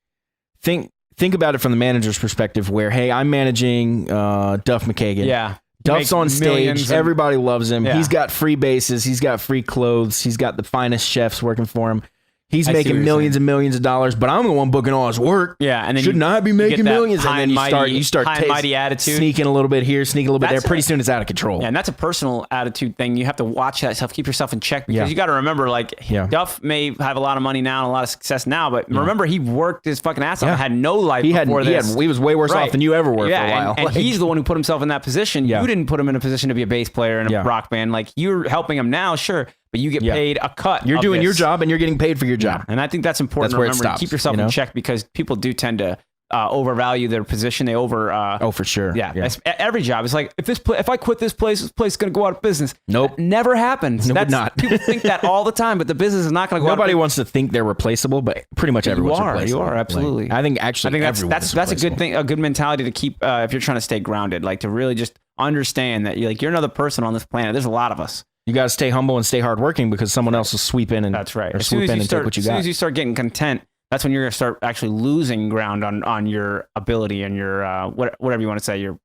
think about it from the manager's perspective, where hey, I'm managing Duff McKagan. Yeah. Duff's on stage. Everybody loves him. Yeah. He's got free bases. He's got free clothes. He's got the finest chefs working for him. He's I see what making you're millions saying. and millions of dollars, but I'm the one booking all his work. Yeah, and then Should not be you making get that millions. high And then and you start high and mighty attitude. sneaking a little bit here, sneaking a little bit That's there. Pretty soon it's out of control. Yeah, and that's a personal attitude thing. You have to watch that stuff, keep yourself in check because Yeah. you got to remember, like, Yeah. Duff may have a lot of money now and a lot of success now, but remember, he worked his fucking ass off Yeah. and had no life He before this. he was way worse Right. off than you ever were Yeah, for a while. and Like, he's the one who put himself in that position. Yeah. You didn't put him in a position to be a bass player in a Yeah. rock band. Like, you're helping him now, sure, but you get Yeah. paid a cut. you're of doing this. your job and you're getting paid for your job. And I think that's important That's to where it remember. stops, Keep yourself in check because people do tend to overvalue their position. They Oh, for sure. Yeah, every job. It's like if I quit this place is going to go out of business. Nope. That never happens. No, That's, not. People think that all the time, but the business is not going to go Nobody out of wants to think they're replaceable, but pretty much everyone's replaceable. You are absolutely. Like, I think actually that's everyone is a good replaceable. thing, a good mentality to keep if you're trying to stay grounded. Like to really just understand that you're another person on this planet. There's a lot of us. You got to stay humble and stay hardworking because someone else will sweep in and That's right. or As soon swoop as in you and start, take what you as soon got. as you start getting content, that's when you're going to start actually losing ground on your ability and your whatever you want to say, your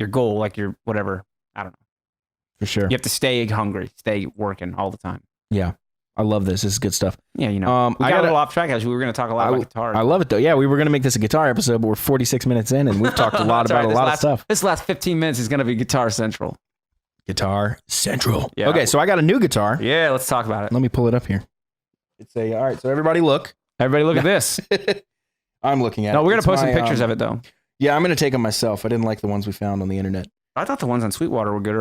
goal, like your whatever. I don't know. For sure. You have to stay hungry, stay working all the time. Yeah. I love this. This is good stuff. Yeah, we I got a gotta- little off track as we were going to talk a lot about guitar. I love it though. Yeah, we were going to make this a guitar episode, but we're 46 minutes in and we've talked a lot That's about all right. a lot of stuff. This last 15 minutes is going to be Guitar Central. Guitar Central. Yeah. Okay, so I got a new guitar. Yeah, let's talk about it. Let me pull it up here. It's a all right. So everybody look. Everybody look at this. I'm looking at it. No, we're going It's to post my, some pictures of it, though. Yeah, I'm going to take them myself. I didn't like the ones we found on the internet. I thought the ones on Sweetwater were good,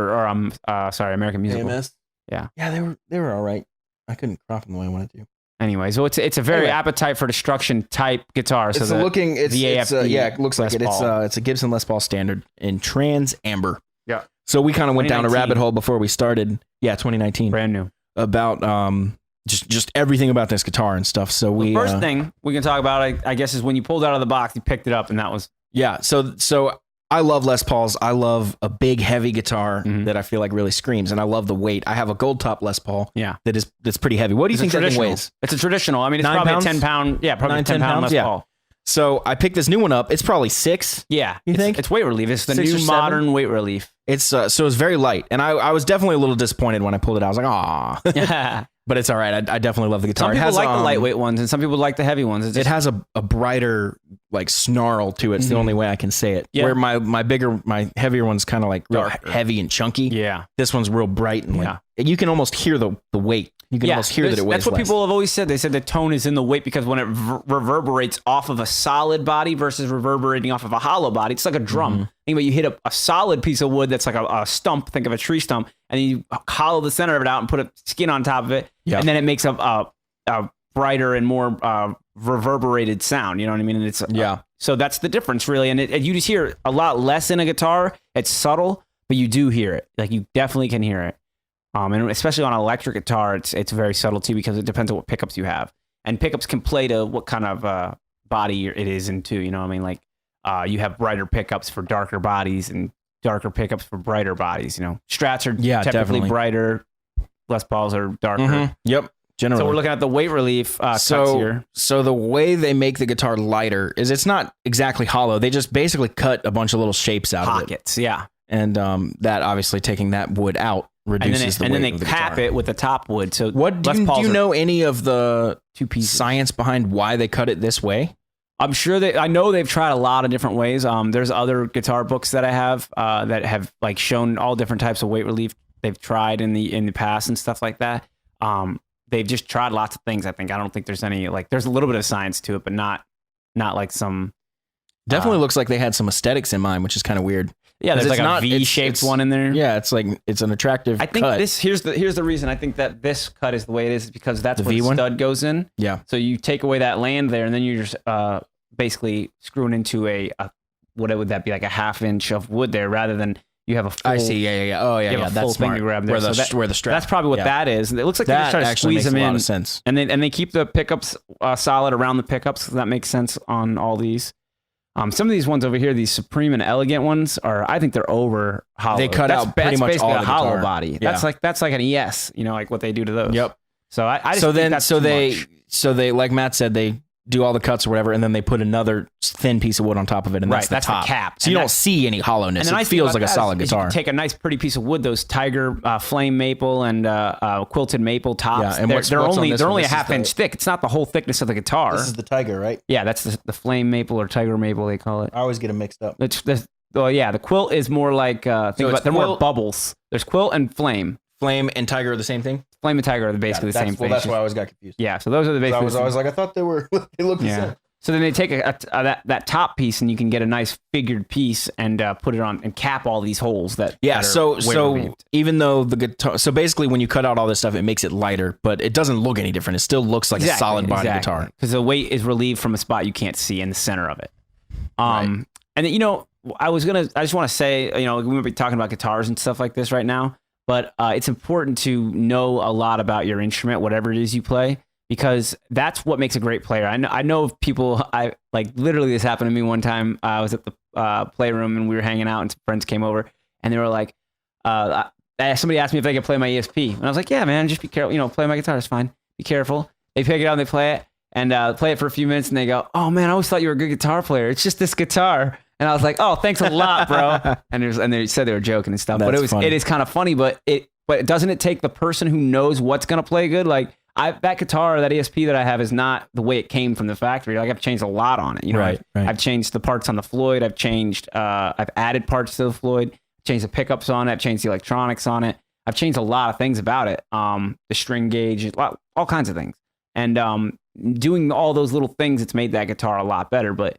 sorry, American Musical. AMS? Yeah. Yeah, they were all right. I couldn't crop them the way I wanted to. Anyway, so it's a very Anyway. Appetite for Destruction type guitar. So It's looking. It's the AFD yeah. It looks like Les it. Paul. It's a Gibson Les Paul Standard in trans amber. Yeah. So we kind of went down a 2019. rabbit hole before we started. Yeah, 2019. brand new. About just everything about this guitar and stuff. So we The first thing we can talk about, I guess, is when you pulled it out of the box, you picked it up, and that was yeah. So I love Les Pauls. I love a big heavy guitar Mhm. that I feel like really screams, and I love the weight. I have a gold top Les Paul. Yeah. That's pretty heavy. What do you think that thing weighs? It's a traditional. I mean, it's 9 probably pounds? a 10 pound. Yeah, probably 9, 10 10 pound pounds? Les Yeah. Paul. So I picked this new one up. It's probably 6. Yeah, You think? it's weight relief? It's the 6 or new 7? modern weight relief. It's so it's very light, and I was definitely a little disappointed when I pulled it out. I was like, ah, some but it's all right. I definitely love the guitar. people it has, like the lightweight ones, and some people like the heavy ones. It's It just, has a brighter like snarl to it. It's the Mhm. only way I can say it. Yeah. Where my heavier one's kind of like real Darker. heavy and chunky. yeah. This one's real bright and like you can almost hear the weight. You can almost hear that it weighs That's what less. people have always said. They said the tone is in the weight because when it reverberates off of a solid body versus reverberating off of a hollow body, it's like a drum. Mm-hmm. Anyway, you hit a solid piece of wood that's like a stump, think of a tree stump, and then you hollow the center of it out and put a skin on top of it, Yeah. and then it makes a brighter and more reverberated sound. You know what I mean? And it's Yeah. so that's the difference, really. And you just hear a lot less in a guitar. It's subtle, but you do hear it. Like you definitely can hear it. And especially on an electric guitar, it's very subtle too because it depends on what pickups you have. And pickups can play to what kind of body it is into. You know what I mean? Like you have brighter pickups for darker bodies and darker pickups for brighter bodies. You know, Strats are typically definitely. brighter. Les Pauls are darker. Mhm. Yep. Generally. So we're looking at the weight relief cuts here. So the way they make the guitar lighter is it's not exactly hollow. They just basically cut a bunch of little shapes out of it. Pockets, yeah. And that obviously taking that wood out reduces the weight and then of they the cap guitar. it with the top wood. So What do Les you Pauls are know any of the two pieces. science behind why they cut it this way? I'm sure I know they've tried a lot of different ways. There's other guitar books that I have that have like shown all different types of weight relief they've tried in the past and stuff like that. They've just tried lots of things. I don't think there's any like there's a little bit of science to it, but not like some. Definitely looks like they had some aesthetics in mind, which is kind of weird. Yeah, there's like a V-shaped one in there. Yeah, it's like it's an attractive. I think cut. here's the reason I think that this cut is the way it is because that's where the V1? stud goes in. Yeah. So you take away that land there, and then you're just basically screwing into a what would that be like a 1/2 inch of wood there, rather than you have a full. I see. Yeah. Oh yeah. That's That's smart. smart. Grab there. Where the strap. That's probably what that is. It looks like they just try to squeeze them in. Makes a lot of sense. And they keep the pickups solid around the pickups. So that makes sense on all these. Some of these ones over here, these Supreme and Elegant ones, I think they're over hollow. They cut out pretty much basically all a the hollow guitar. body. Yeah. That's like an ES, like what they do to those. Yep. So I just think that's too much. So they like Matt said, they do all the cuts or whatever, and then they put another thin piece of wood on top of it, and that's the top. The cap. So you don't see any hollowness. It feels like a solid guitar. You take a nice, pretty piece of wood, those Tiger flame maple and quilted maple tops. Yeah, and they're only a 1/2 inch thick. It's not the whole thickness of the guitar. This is the Tiger, right? Yeah, that's the flame maple or Tiger maple they call it. I always get them mixed up. The quilt is more like they're more bubbles. There's quilt and flame. Flame and Tiger are the same thing? Flame and Tiger are basically the same thing. Well, that's why I always got confused. Yeah, so those are the basic. I was always like, I thought they looked the same. So then they take that top piece and you can get a nice figured piece and put it on and cap all these holes that. Yeah. That are So even though the guitar, so basically when you cut out all this stuff, it makes it lighter, but it doesn't look any different. It still looks like a solid body guitar because the weight is relieved from a spot you can't see in the center of it. Right. And I just want to say, we might be talking about guitars and stuff like this right now, but it's important to know a lot about your instrument, whatever it is you play. Because that's what makes a great player. I know of people. I like literally this happened to me one time. I was at the playroom and we were hanging out, and some friends came over, and they were like, somebody asked me if they could play my ESP, and I was like, yeah, man, just be careful. Play my guitar, it's fine. Be careful. They pick it up and they play it, and play it for a few minutes, and they go, oh man, I always thought you were a good guitar player. It's just this guitar. And I was like, oh, thanks a lot, bro. and they said they were joking and stuff, but it is kind of funny. But doesn't it take the person who knows what's gonna play good, like. That guitar, that ESP that I have is not the way it came from the factory. Like I've changed a lot on it. Right. I've changed the parts on the Floyd. I've added parts to the Floyd. Changed the pickups on it. I've changed the electronics on it. I've changed a lot of things about it. The string gauge, all kinds of things. And doing all those little things, it's made that guitar a lot better. But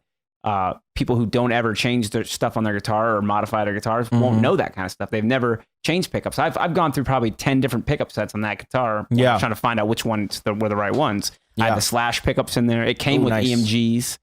people who don't ever change their stuff on their guitar or modify their guitars won't know that kind of stuff. They've never changed pickups. I've gone through probably 10 different pickup sets on that guitar. Yeah. Trying to find out which ones were the right ones. Yeah. I had the Slash pickups in there. It came with nice. EMGs.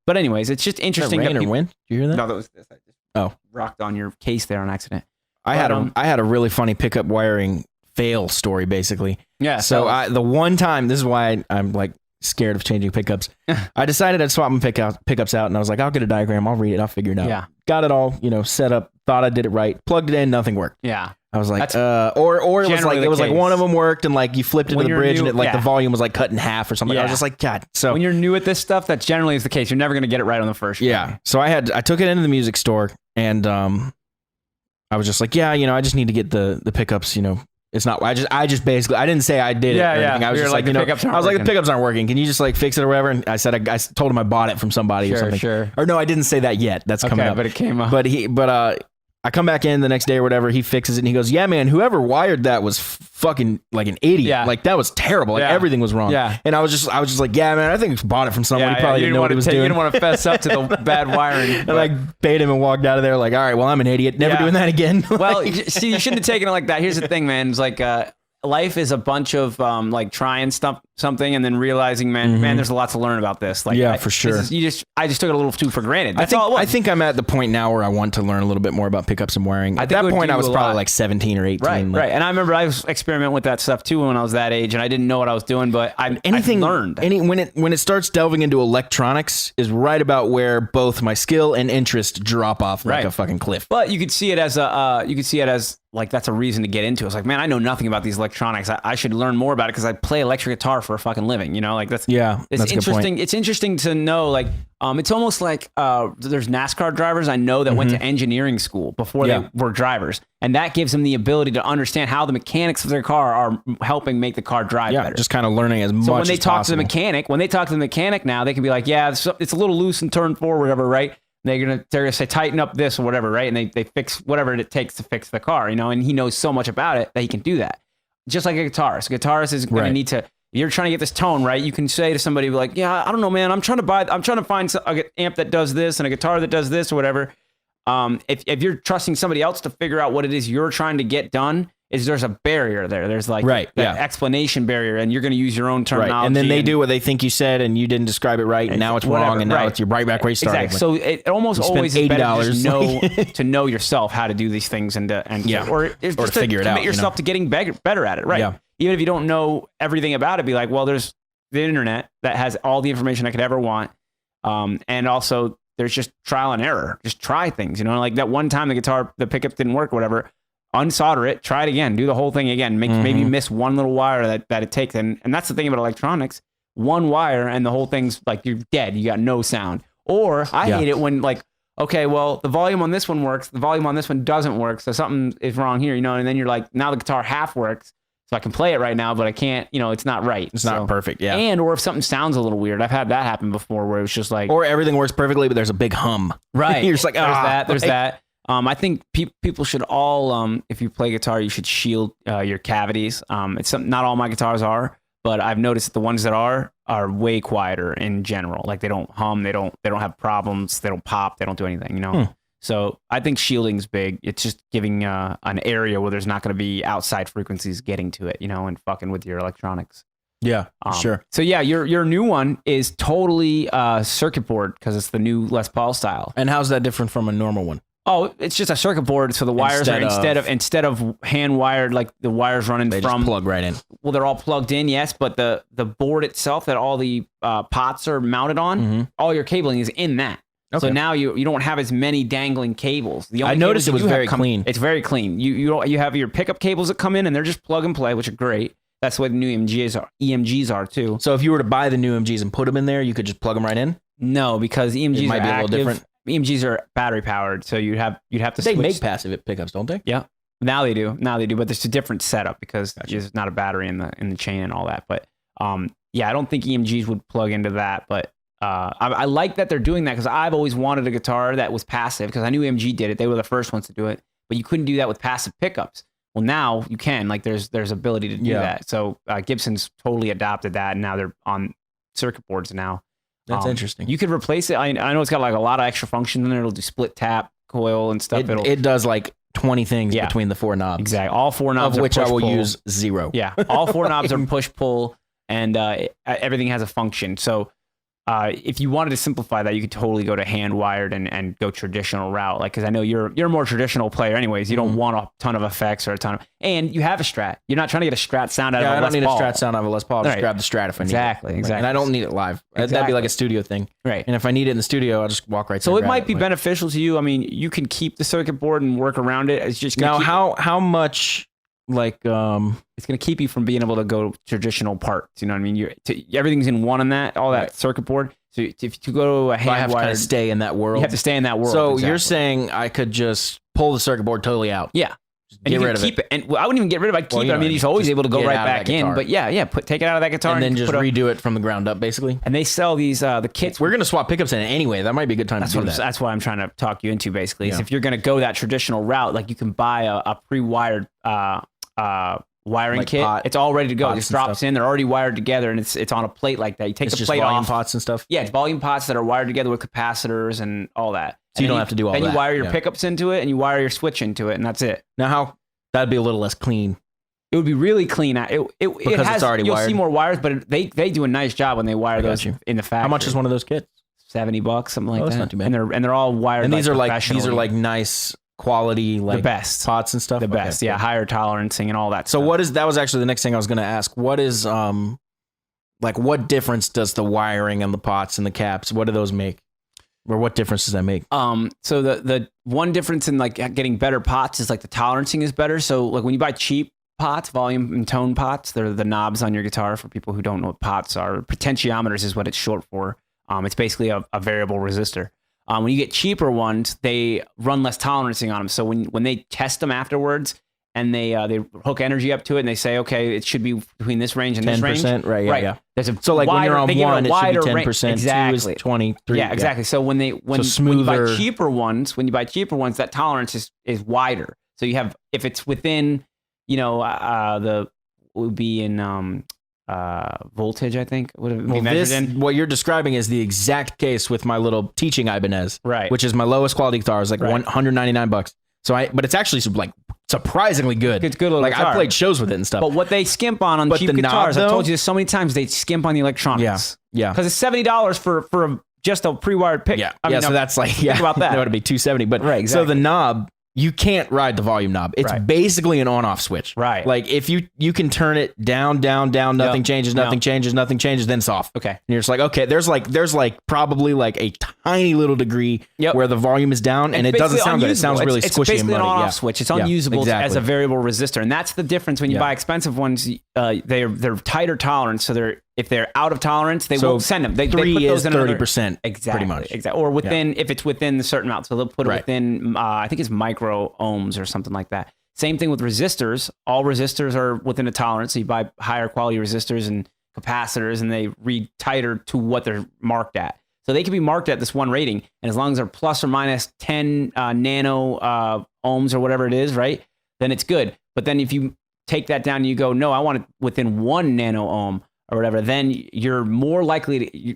But anyways, it's just interesting. Rain or wind? Did you hear that? No, that was this. I just rocked on your case there on accident. I had a really funny pickup wiring fail story, basically. Yeah. So the one time, this is why I'm like scared of changing pickups. I decided I'd swap my pickups out, and I was like, I'll get a diagram, I'll read it, I'll figure it out. Yeah. Got it all, set up, thought I did it right, plugged it in, nothing worked. Yeah. I was like, or it was like one of them worked, and like you flipped into the bridge, and the volume was like cut in half or something. Yeah. I was just like, God. So when you're new at this stuff, that generally is the case. You're never going to get it right on the first. Yeah. Try. So I took it into the music store, and I was just like, I just need to get the pickups. It's not. I just basically. I didn't say I did it. Or anything. I was just like, the pickups aren't working. Can you just like fix it or whatever? And I said, I told him I bought it from somebody or something. Sure. Or no, I didn't say that yet. That's coming up. But it came up. But I come back in the next day or whatever. He fixes it and he goes, yeah, man, whoever wired that was fucking like an idiot. Yeah. Like that was terrible. Like everything was wrong. Yeah. And I was just like, yeah, man, I think I bought it from someone. He probably didn't know what he was doing. You didn't want to fess up to the bad wiring. And like paid him and walked out of there like, all right, well, I'm an idiot. Never doing that again. Well, see, you shouldn't have taken it like that. Here's the thing, man. It's like, life is a bunch of like trying something and then realizing, man, there's a lot to learn about this. Like, for sure. I just took it a little too for granted. That's all it was. I think I'm at the point now where I want to learn a little bit more about pickups and wiring. At that point, I was probably like 17 or 18. Right. And I remember I was experimenting with that stuff too when I was that age, and I didn't know what I was doing, but I learned. When it starts delving into electronics is right about where both my skill and interest drop off like a fucking cliff. But you could see it as like that's a reason to get into it. It's like, man, I know nothing about these electronics. I should learn more about it because I play electric guitar for a fucking living. You know, like it's a good point. interesting. It's interesting to know, like, it's almost like there's NASCAR drivers I know that went to engineering school before they were drivers, and that gives them the ability to understand how the mechanics of their car are helping make the car drive better. Just kind of learning as much. So when they as talk possible. to the mechanic, now they can be like, yeah, it's a little loose and turn forward, whatever, right? They're gonna say tighten up this or whatever, right? And they fix whatever it takes to fix the car, you know. And he knows so much about it that he can do that. Just like a guitarist. A guitarist is gonna need to. You're trying to get this tone right. You can say to somebody like, yeah, I don't know, man. I'm trying to find an amp that does this and a guitar that does this or whatever. If you're trusting somebody else to figure out what it is you're trying to get done, there's a barrier there. There's like that explanation barrier, and you're going to use your own terminology. Right. And then they do what they think you said, and you didn't describe it right, and now it's wrong, and now it's you're right back where you started. Exactly. So it almost always is better to just to know yourself how to do these things and or figure it out. Commit yourself to getting better at it, right? Yeah. Even if you don't know everything about it, be like, well, there's the internet that has all the information I could ever want, and also there's just trial and error. Just try things, you know, like that one time the pickup didn't work, or whatever. Unsolder it, try it again, do the whole thing again. Maybe miss one little wire that it takes. And that's the thing about electronics. One wire and the whole thing's like you're dead. You got no sound. Or I hate it when like, okay, well, the volume on this one works, the volume on this one doesn't work. So something is wrong here, you know, and then you're like, now the guitar half works. So I can play it right now, but I can't, you know, it's not right. It's not perfect, yeah. And or if something sounds a little weird. I've had that happen before where it was just like... Or everything works perfectly, but there's a big hum. Right. You're just like, there's that. I think people should all, if you play guitar, you should shield your cavities. It's something not all my guitars are, but I've noticed that the ones that are way quieter in general. Like they don't hum, they don't have problems, they don't pop, they don't do anything, you know? So I think shielding's big. It's just giving an area where there's not going to be outside frequencies getting to it, you know, and fucking with your electronics. Yeah, sure. So yeah, your new one is totally circuit board because it's the new Les Paul style. And how's that different from a normal one? Oh, it's just a circuit board, so the wires instead of hand wired, like the wires running they from just plug right in. Well, they're all plugged in, yes, but the board itself that all the pots are mounted on, all your cabling is in that. Okay. So now you don't have as many dangling cables. I noticed it was very clean. It's very clean. You have your pickup cables that come in and they're just plug and play, which are great. That's the way the new EMGs are too. So if you were to buy the new EMGs and put them in there, you could just plug them right in? No, because EMGs might be active. A little different. EMGs are battery powered, so you'd have to They switch. make passive pickups, don't they? Yeah. Now they do, but there's a different setup because there's not a battery in the chain and all that. But I don't think EMGs would plug into that, but I like that they're doing that because I've always wanted a guitar that was passive because I knew EMG did it. They were the first ones to do it, but you couldn't do that with passive pickups. Well, now you can. Like there's ability to do that. So Gibson's totally adopted that, and now they're on circuit boards now. That's interesting. You could replace it. I know it's got like a lot of extra functions in there. It'll do split tap, coil, and stuff. It does like 20 things between the four knobs. Exactly. All four knobs of are which I will push-pull. use 0. Yeah. All four knobs are push-pull, and everything has a function. So if you wanted to simplify that, you could totally go to hand wired and go traditional route. Like, because I know you're a more traditional player anyways. You don't want a ton of effects or and you have a Strat. You're not trying to get a Strat sound out of a Les Paul. I don't need a Strat sound out of a Les Paul. I'll just grab the Strat if I need it. Exactly. And I don't need it live. That'd be like a studio thing. Right. And if I need it in the studio, I'll just walk right So through. it might be beneficial to you. I mean, you can keep the circuit board and work around it. It's just now how much like it's going to keep you from being able to go traditional parts. You know what I mean? Everything's in one on that, all that circuit board. So if you go to a hand I have to kind of stay in that world. You have to stay in that world. So you're saying I could just pull the circuit board totally out? Yeah. And get rid of it. And I wouldn't even get rid of it. I'd keep it. I mean, he's always able to go right back in. But take it out of that guitar and then just redo it from the ground up, basically. And they sell these the kits. We're gonna swap pickups in it anyway. That might be a good time to do that. That's what I'm trying to talk you into. Basically, is if you're gonna go that traditional route, like you can buy a pre-wired wiring kit. It's all ready to go. It just drops in. They're already wired together, and it's on a plate like that. You take the plate off. Volume pots and stuff. Yeah, it's volume pots that are wired together with capacitors and all that. So you don't have to do all that. Then you wire your pickups into it, and you wire your switch into it, and that's it. Now that'd be a little less clean. It would be really clean. Because it's already you'll wired. See more wires, but they do a nice job when they wire those in the factory. How much is one of those kits? $70, something like that. That's not too bad. And they're all wired. And these are like nice quality, like the best pots and stuff. The best, higher tolerancing and all that. So that was actually the next thing I was going to ask. What is what difference does the wiring and the pots and the caps? What do those make? Or what difference does that make? So the one difference in like getting better pots is like the tolerancing is better. So like when you buy cheap pots, volume and tone pots. They're the knobs on your guitar for people who don't know what pots are. Potentiometers is what it's short for. It's basically a variable resistor. When you get cheaper ones, they run less tolerancing on them. So when they test them afterwards and they hook energy up to it and they say, okay, it should be between this range and 10%, this range. right? Yeah. There's a So like when you're on one, it should be 10%. Exactly. 2 is 23. Yeah, exactly. So when you buy smoother. cheaper ones, that tolerance is wider. So you have, if it's within, would be in voltage, I think would it be measured in. What you're describing is the exact case with my little teaching Ibanez, Right. which is my lowest quality guitar. It's like $199. But it's actually like surprisingly good. It's good little Like guitar. I played shows with it and stuff. But what they skimp on But cheap the guitars, knob, I've told though- you this so many times, they skimp on the electronics. Yeah. Because it's $70 for just a pre-wired pick. Yeah. I mean, so that's like, think about that. That would be $270. But Right, exactly. so the knob, you can't ride the volume knob. It's Right. basically an on-off switch. Right. Like if you can turn it down, nothing changes, nothing changes, then it's off. Okay. And you're just like, okay, there's like probably like a tiny little degree where the volume is down and it doesn't sound good. It sounds really it's squishy basically and an muddy. on-off switch. It's unusable as a variable resistor, and that's the difference when you buy expensive ones. They're tighter tolerance, so if they're out of tolerance, they won't send them. They put those in 30%, exactly, pretty much. exactly, or within if it's within a certain amount, so they'll put it Right. within. I think it's micro ohms or something like that. Same thing with resistors. All resistors are within a tolerance. So you buy higher quality resistors and capacitors, and they read tighter to what they're marked at. So they can be marked at this one rating, and as long as they're plus or minus 10 nano ohms or whatever it is, right? Then it's good. But then if you take that down and you go, no, I want it within 1 nano ohm or whatever, then you're more likely to,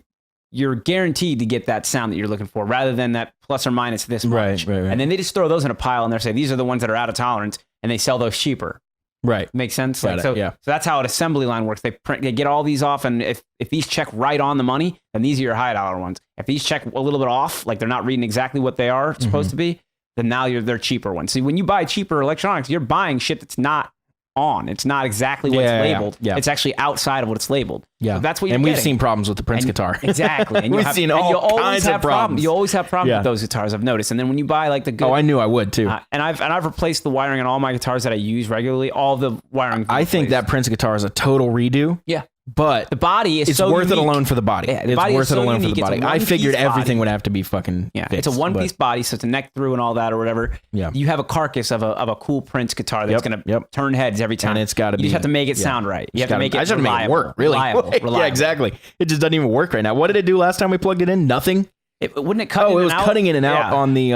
you're guaranteed to get that sound that you're looking for rather than that plus or minus this much. Right. And then they just throw those in a pile and they're saying, these are the ones that are out of tolerance, and they sell those cheaper. Right. Makes sense? Got it, So yeah. that's how an assembly line works. They get all these off, and if these check right on the money, then these are your high dollar ones. If these check a little bit off, like they're not reading exactly what they are supposed to be, then now they're cheaper ones. See, when you buy cheaper electronics, you're buying shit that's not on. It's not exactly what's labeled. Yeah. It's actually outside of what it's labeled. Yeah. So that's what you're And we've getting. seen problems with the Prince guitar. Exactly. And We've seen all kinds of problems. You always have problems Yeah. with those guitars, I've noticed. And then when you buy like the good, Oh, I knew I would too. and I've replaced the wiring on all my guitars that I use regularly. All the wiring. I think that Prince guitar is a total redo. Yeah. But The body is it's so worth it unique. alone for the body. Yeah, the it's body is worth it so alone unique. for the It's a body. I figured one-piece everything body. would have to be fucking Yeah, fixed, it's a one-piece but- body, so it's a neck through and all that or whatever. Yeah. You have a carcass of a cool Prince guitar that's going to turn heads every time. And it's gotta You just be- have to make it yeah. sound right. You have Gotta- to make it I just have to make it reliable, work, really. reliable. Yeah, exactly. It just doesn't even work right now. What did it do last time we plugged it in? Nothing. Wouldn't it cut? Oh, in it was and out? cutting in and out Yeah. on the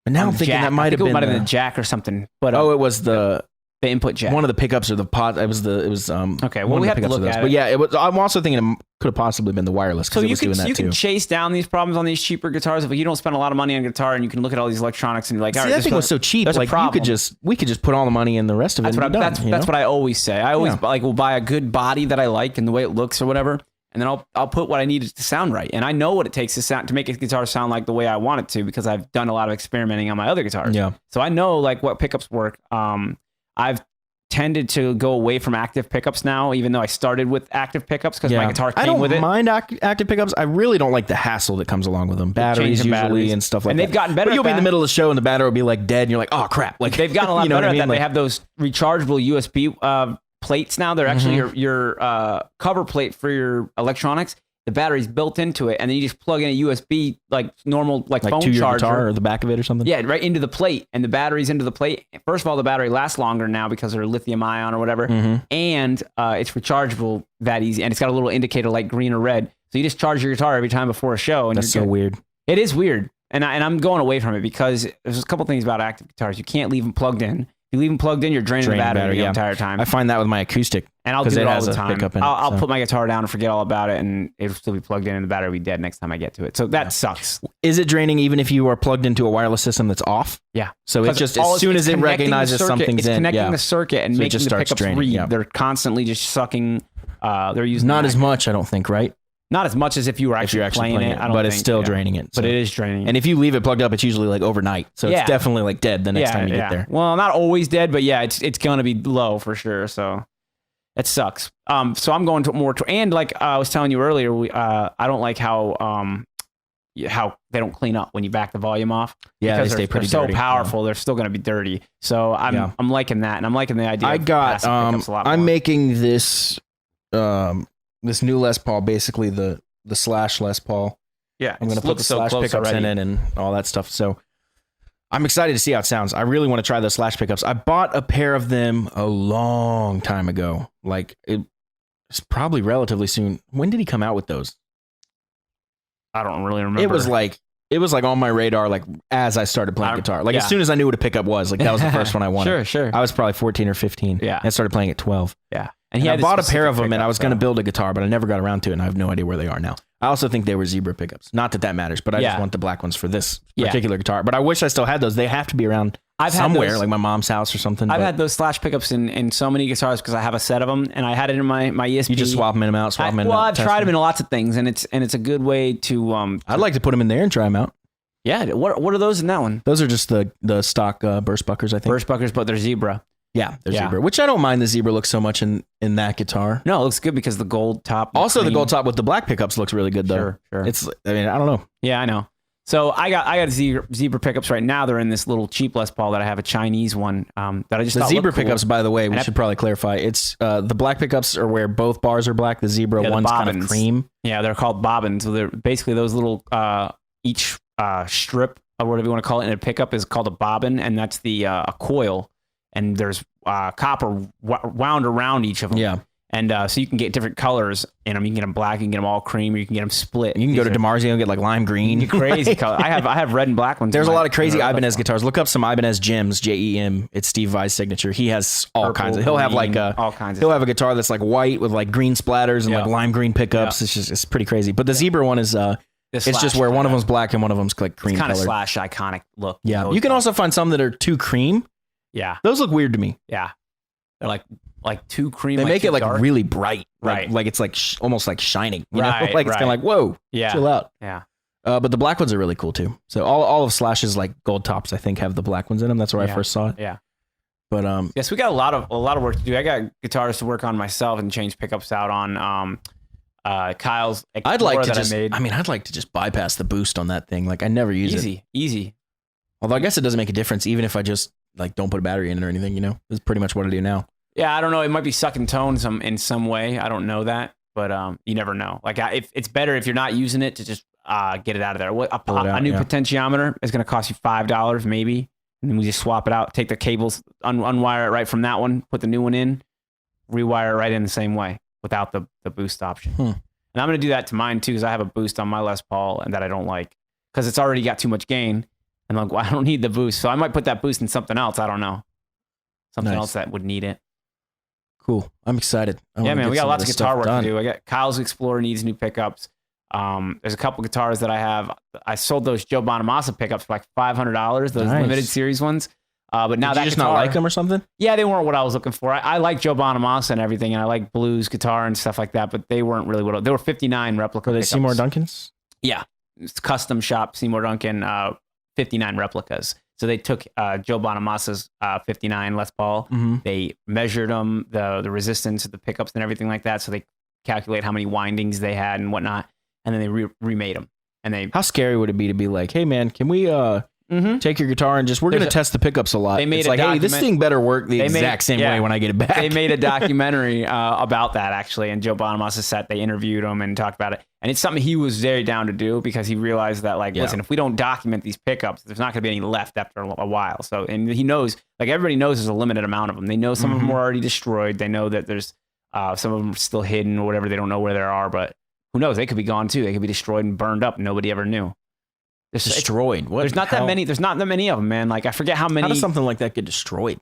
But now On I'm the thinking jack. that might have I think been it might have the- been a jack or something. But Oh, it was the input jack. one of the pickups or the pot. It was Okay, well, one we of have the to pickups look of those. at But it. yeah, it was. I'm also thinking it could have possibly been the wireless So because it you was can doing that you too. can chase down these problems on these cheaper guitars if you don't spend a lot of money on guitar and you can look at all these electronics and you're like, See, all right, that this thing one- was so cheap. there's a Like problem. we could just put all the money in the rest of it. That's what and be done, that's what I always say. I always Yeah. will buy a good body that I like and the way it looks or whatever, and then I'll put what I need to sound right. And I know what it takes to make a guitar sound like the way I want it to because I've done a lot of experimenting on my other guitars. Yeah. So I know like what pickups work. I've tended to go away from active pickups now, even though I started with active pickups because my guitar came I don't with it. mind active pickups. I really don't like the hassle that comes along with them. Batteries Changing usually batteries. and stuff like And that. they've gotten better But you'll at be in the that. middle of the show and the battery will be like dead, and you're like, oh crap! Like They've gotten a lot you know better what I at that. mean? Like- They have those rechargeable USB plates now. They're actually your cover plate for your electronics. The battery's built into it, and then you just plug in a USB like normal like phone to your charger. guitar or the back of it or something. Yeah, right into the plate, and the battery's into the plate. First of all, the battery lasts longer now because they're lithium ion or whatever, and it's rechargeable that easy, and it's got a little indicator like green or red. So you just charge your guitar every time before a show, and That's you're so good. weird. It is weird, and I'm going away from it because there's a couple things about active guitars. You can't leave them plugged in. If you leave them plugged in, you're draining the battery the entire time. I find that with my acoustic. And I'll 'cause do it all has the a time. pickup in it, I'll so. put my guitar down and forget all about it, and it'll still be plugged in, and the battery will be dead next time I get to it. So that sucks. Is it draining even if you are plugged into a wireless system that's off? Yeah. So it just as soon as it recognizes something's it's in, connecting yeah. the circuit and So it making just the starts pickups draining, read. yeah. They're constantly just sucking. They're using Not that. as much, I don't think, right? Not as much as if you were actually, playing it. I don't but it's think, still yeah. draining it. But so. it is draining. And if you leave it plugged up, it's usually like overnight. So Yeah. it's definitely like dead the next time you get there. Well, not always dead, but yeah, it's gonna be low for sure. So it sucks. So I'm going to more and like I was telling you earlier, I don't like how how they don't clean up when you back the volume off. Yeah, because they stay pretty they're dirty. so powerful, they're still going to be dirty. So I'm liking that, and I'm liking the idea. I of got. passive pickups a lot more. I'm making this this new Les Paul, basically the Slash Les Paul. Yeah, I'm going to put the Slash pickups already. in it and all that stuff. So I'm excited to see how it sounds. I really want to try those Slash pickups. I bought a pair of them a long time ago. Like it's probably relatively soon. When did he come out with those? I don't really remember. It was like on my radar, like as I started playing guitar. Like as soon as I knew what a pickup was, like that was the first one I wanted. Sure. I was probably 14 or 15. Yeah. And I started playing at 12. Yeah. And I bought a pair of them, and I was going to build a guitar, but I never got around to it, and I have no idea where they are now. I also think they were zebra pickups. Not that matters, but I just want the black ones for this particular guitar. But I wish I still had those. They have to be around somewhere, like my mom's house or something. I've had those Slash pickups in so many guitars because I have a set of them, and I had it in my ESP. You just swap them in and out, Well, I've tried them in lots of things, and it's a good way to. I'd like to put them in there and try them out. Yeah, what are those in that one? Those are just the stock burst buckers, I think. Burst buckers, but they're zebra. Yeah, they're zebra, which I don't mind the zebra looks so much in that guitar. No, it looks good because the gold top. Also, the gold top with the black pickups looks really good though. Sure. I don't know. Yeah, I know. So I got zebra pickups right now. They're in this little cheap Les Paul that I have, a Chinese one that I just thought zebra looked cool. pickups. By the way, we should probably clarify. It's the black pickups are where both bars are black. The zebra one's kind of cream. Yeah, they're called bobbins. So they're basically those little each strip or whatever you want to call it in a pickup is called a bobbin, and that's the a coil. And there's copper wound around each of them. Yeah. And so you can get different colors in them. You can get them black, you can get them all cream, or you can get them split. You can go to DiMarzio and get like lime green. Crazy color. I have red and black ones. There's a lot of crazy Ibanez guitars. Look up some Ibanez Gems, Jem. It's Steve Vai's signature. He has all kinds of. He'll have like all kinds. He'll have a guitar that's like white with like green splatters and like lime green pickups. It's just it's pretty crazy. But the zebra one is it's just where one of them's black and one of them's like cream kind colored. of Slash iconic look. Yeah. You can also find some that are too cream. Yeah. Those look weird to me. Yeah. They're like too cream. They make it like dark. really bright. Right. Like it's like almost like shining. You right. know? Like it's kind of like, whoa, chill out. Yeah. But the black ones are really cool too. So all of Slash's like gold tops, I think, have the black ones in them. That's where I first saw it. Yeah. But yes, we got a lot of work to do. I got guitars to work on myself and change pickups out on. Kyle's Explorer I'd like to that just. I made. I mean, I'd like to just bypass the boost on that thing. Like I never use it. Easy. Although I guess it doesn't make a difference, even if I just like don't put a battery in it or anything. You know, that's pretty much what I do now. Yeah, I don't know. It might be sucking tone in some way. I don't know that, but you never know. Like if it's better if you're not using it to just get it out of there. A new potentiometer is going to cost you $5 maybe, and then we just swap it out. Take the cables, unwire it right from that one, put the new one in, rewire it right in the same way without the boost option. And I'm going to do that to mine too because I have a boost on my Les Paul and that I don't like because it's already got too much gain. And like, well, I don't need the boost, so I might put that boost in something else. I don't know, something else that would need it. Cool. I'm excited. Yeah, man, we got lots of guitar work to do. I got Kyle's Explorer needs new pickups. There's a couple guitars that I have. I sold those Joe Bonamassa pickups for like $500, those limited series ones. But now Did you just not like them or something? Yeah, they weren't what I was looking for. I like Joe Bonamassa and everything, and I like blues guitar and stuff like that, but they weren't really what they were 59 replica. Were they pickups. Seymour Duncans? Yeah. It's custom shop Seymour Duncan 59 replicas. So they took Joe Bonamassa's 59 Les Paul. Mm-hmm. They measured them, the resistance of the pickups and everything like that. So they calculate how many windings they had and whatnot, and then they remade them. And they how scary would it be to be like, hey man, can we take your guitar and we're gonna test the pickups a lot? They made it's like, hey, this thing better work the exact same way when I get it back. They made a documentary about that actually, and Joe Bonamassa said they interviewed him and talked about it. And it's something he was very down to do because he realized that listen, if we don't document these pickups, there's not going to be any left after a while. So, and he knows, like everybody knows there's a limited amount of them. They know some of them were already destroyed. They know that there's some of them are still hidden or whatever. They don't know where they are, but who knows? They could be gone too. They could be destroyed and burned up. Nobody ever knew. Destroyed. What? There's not that many. There's not that many of them, man. Like I forget how many. How does something like that get destroyed?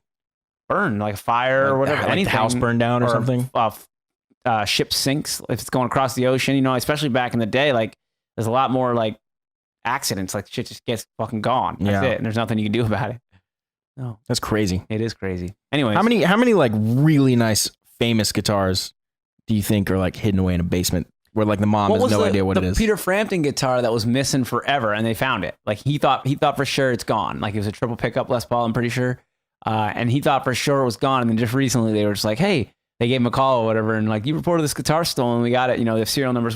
Burn, like a fire or whatever. Like anything. the house burned down or something. Ship sinks if it's going across the ocean. You know, especially back in the day, like there's a lot more like accidents. Like shit just gets fucking gone. That's it, and there's nothing you can do about it. No, that's crazy. It is crazy. Anyway, how many like really nice famous guitars do you think are like hidden away in a basement? Where like the mom has no idea what it is. Peter Frampton guitar that was missing forever, and they found it. Like he thought for sure it's gone. Like it was a triple pickup Les Paul, I'm pretty sure. And he thought for sure it was gone. And then just recently they were just like, hey, they gave him a call or whatever, and like, you reported this guitar stolen. We got it. You know, the serial numbers.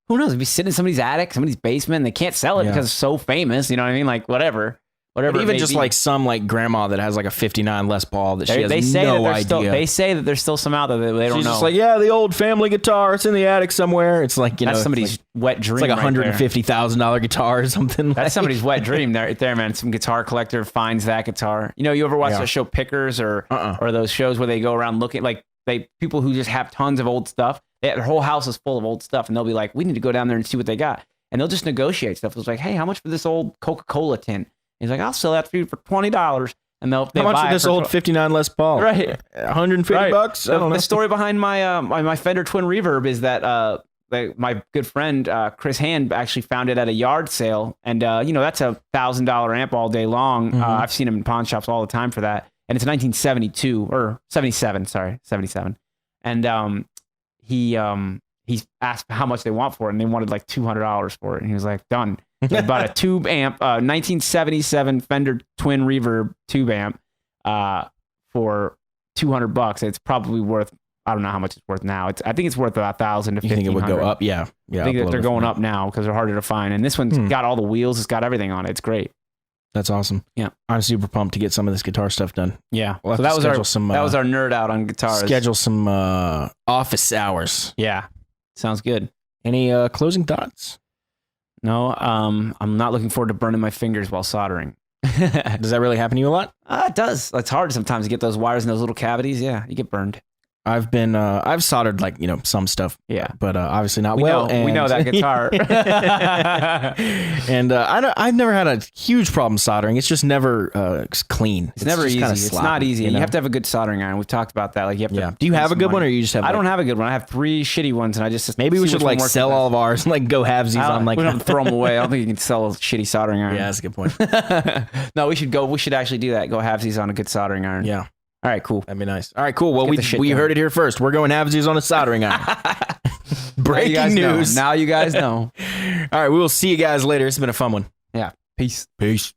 who knows? It'd be sitting in somebody's attic, somebody's basement, and they can't sell it because it's so famous. You know what I mean? Like whatever. But even just like some like grandma that has like a 59 Les Paul that she has no idea. They say that there's still some out there that they don't know. She's just like, yeah, the old family guitar. It's in the attic somewhere. It's like, that's somebody's wet dream. It's like $150,000 guitar or something. That's somebody's wet dream there, man. Some guitar collector finds that guitar. You know, you ever watch the show Pickers or those shows where they go around looking like people who just have tons of old stuff. Their whole house is full of old stuff, and they'll be like, we need to go down there and see what they got. And they'll just negotiate stuff. It's like, hey, how much for this old Coca-Cola tin? He's like, I'll sell that for you for $20. And they how much for this old 59 Les Paul? Right. $150? I don't know. The story behind my Fender Twin Reverb is that my good friend Chris Hand actually found it at a yard sale. And, that's a $1,000 amp all day long. I've seen them in pawn shops all the time for that. And it's 1972 or 77. Sorry, 77. And he asked how much they want for it. And they wanted like $200 for it. And he was like, done. He bought a tube amp, 1977 Fender Twin Reverb tube amp for $200. It's probably worth, I don't know how much it's worth now. I think it's worth about $1,000 to $1,500. You think it would go up? Yeah. I think that they're going up now because they're harder to find. And this one's got all the wheels. It's got everything on it. It's great. That's awesome. Yeah. I'm super pumped to get some of this guitar stuff done. Yeah. We'll so that was our nerd out on guitars. Schedule some office hours. Yeah. Sounds good. Any closing thoughts? No, I'm not looking forward to burning my fingers while soldering. Does that really happen to you a lot? It does. It's hard sometimes to get those wires in those little cavities. Yeah, you get burned. I've soldered like, some stuff. Yeah. But obviously not we well. We know that guitar. And I've never had a huge problem soldering. It's just never clean. It's never easy. It's not easy. You have to have a good soldering iron. We've talked about that. Like you have to. Do you have a good one or you just have? I don't have a good one. I have 3 shitty ones, and I just maybe we should like sell all of ours and like go halvesies on like. We don't throw them away. I don't think you can sell a shitty soldering iron. Yeah, that's a good point. No, we should go. We should actually do that. Go halvesies on a good soldering iron. Yeah. All right, cool. That'd be nice. All right, cool. Well, we heard it here first. We're going halvesies on a soldering iron. Breaking news. Now you guys know. All right, we will see you guys later. It's been a fun one. Yeah. Peace. Peace.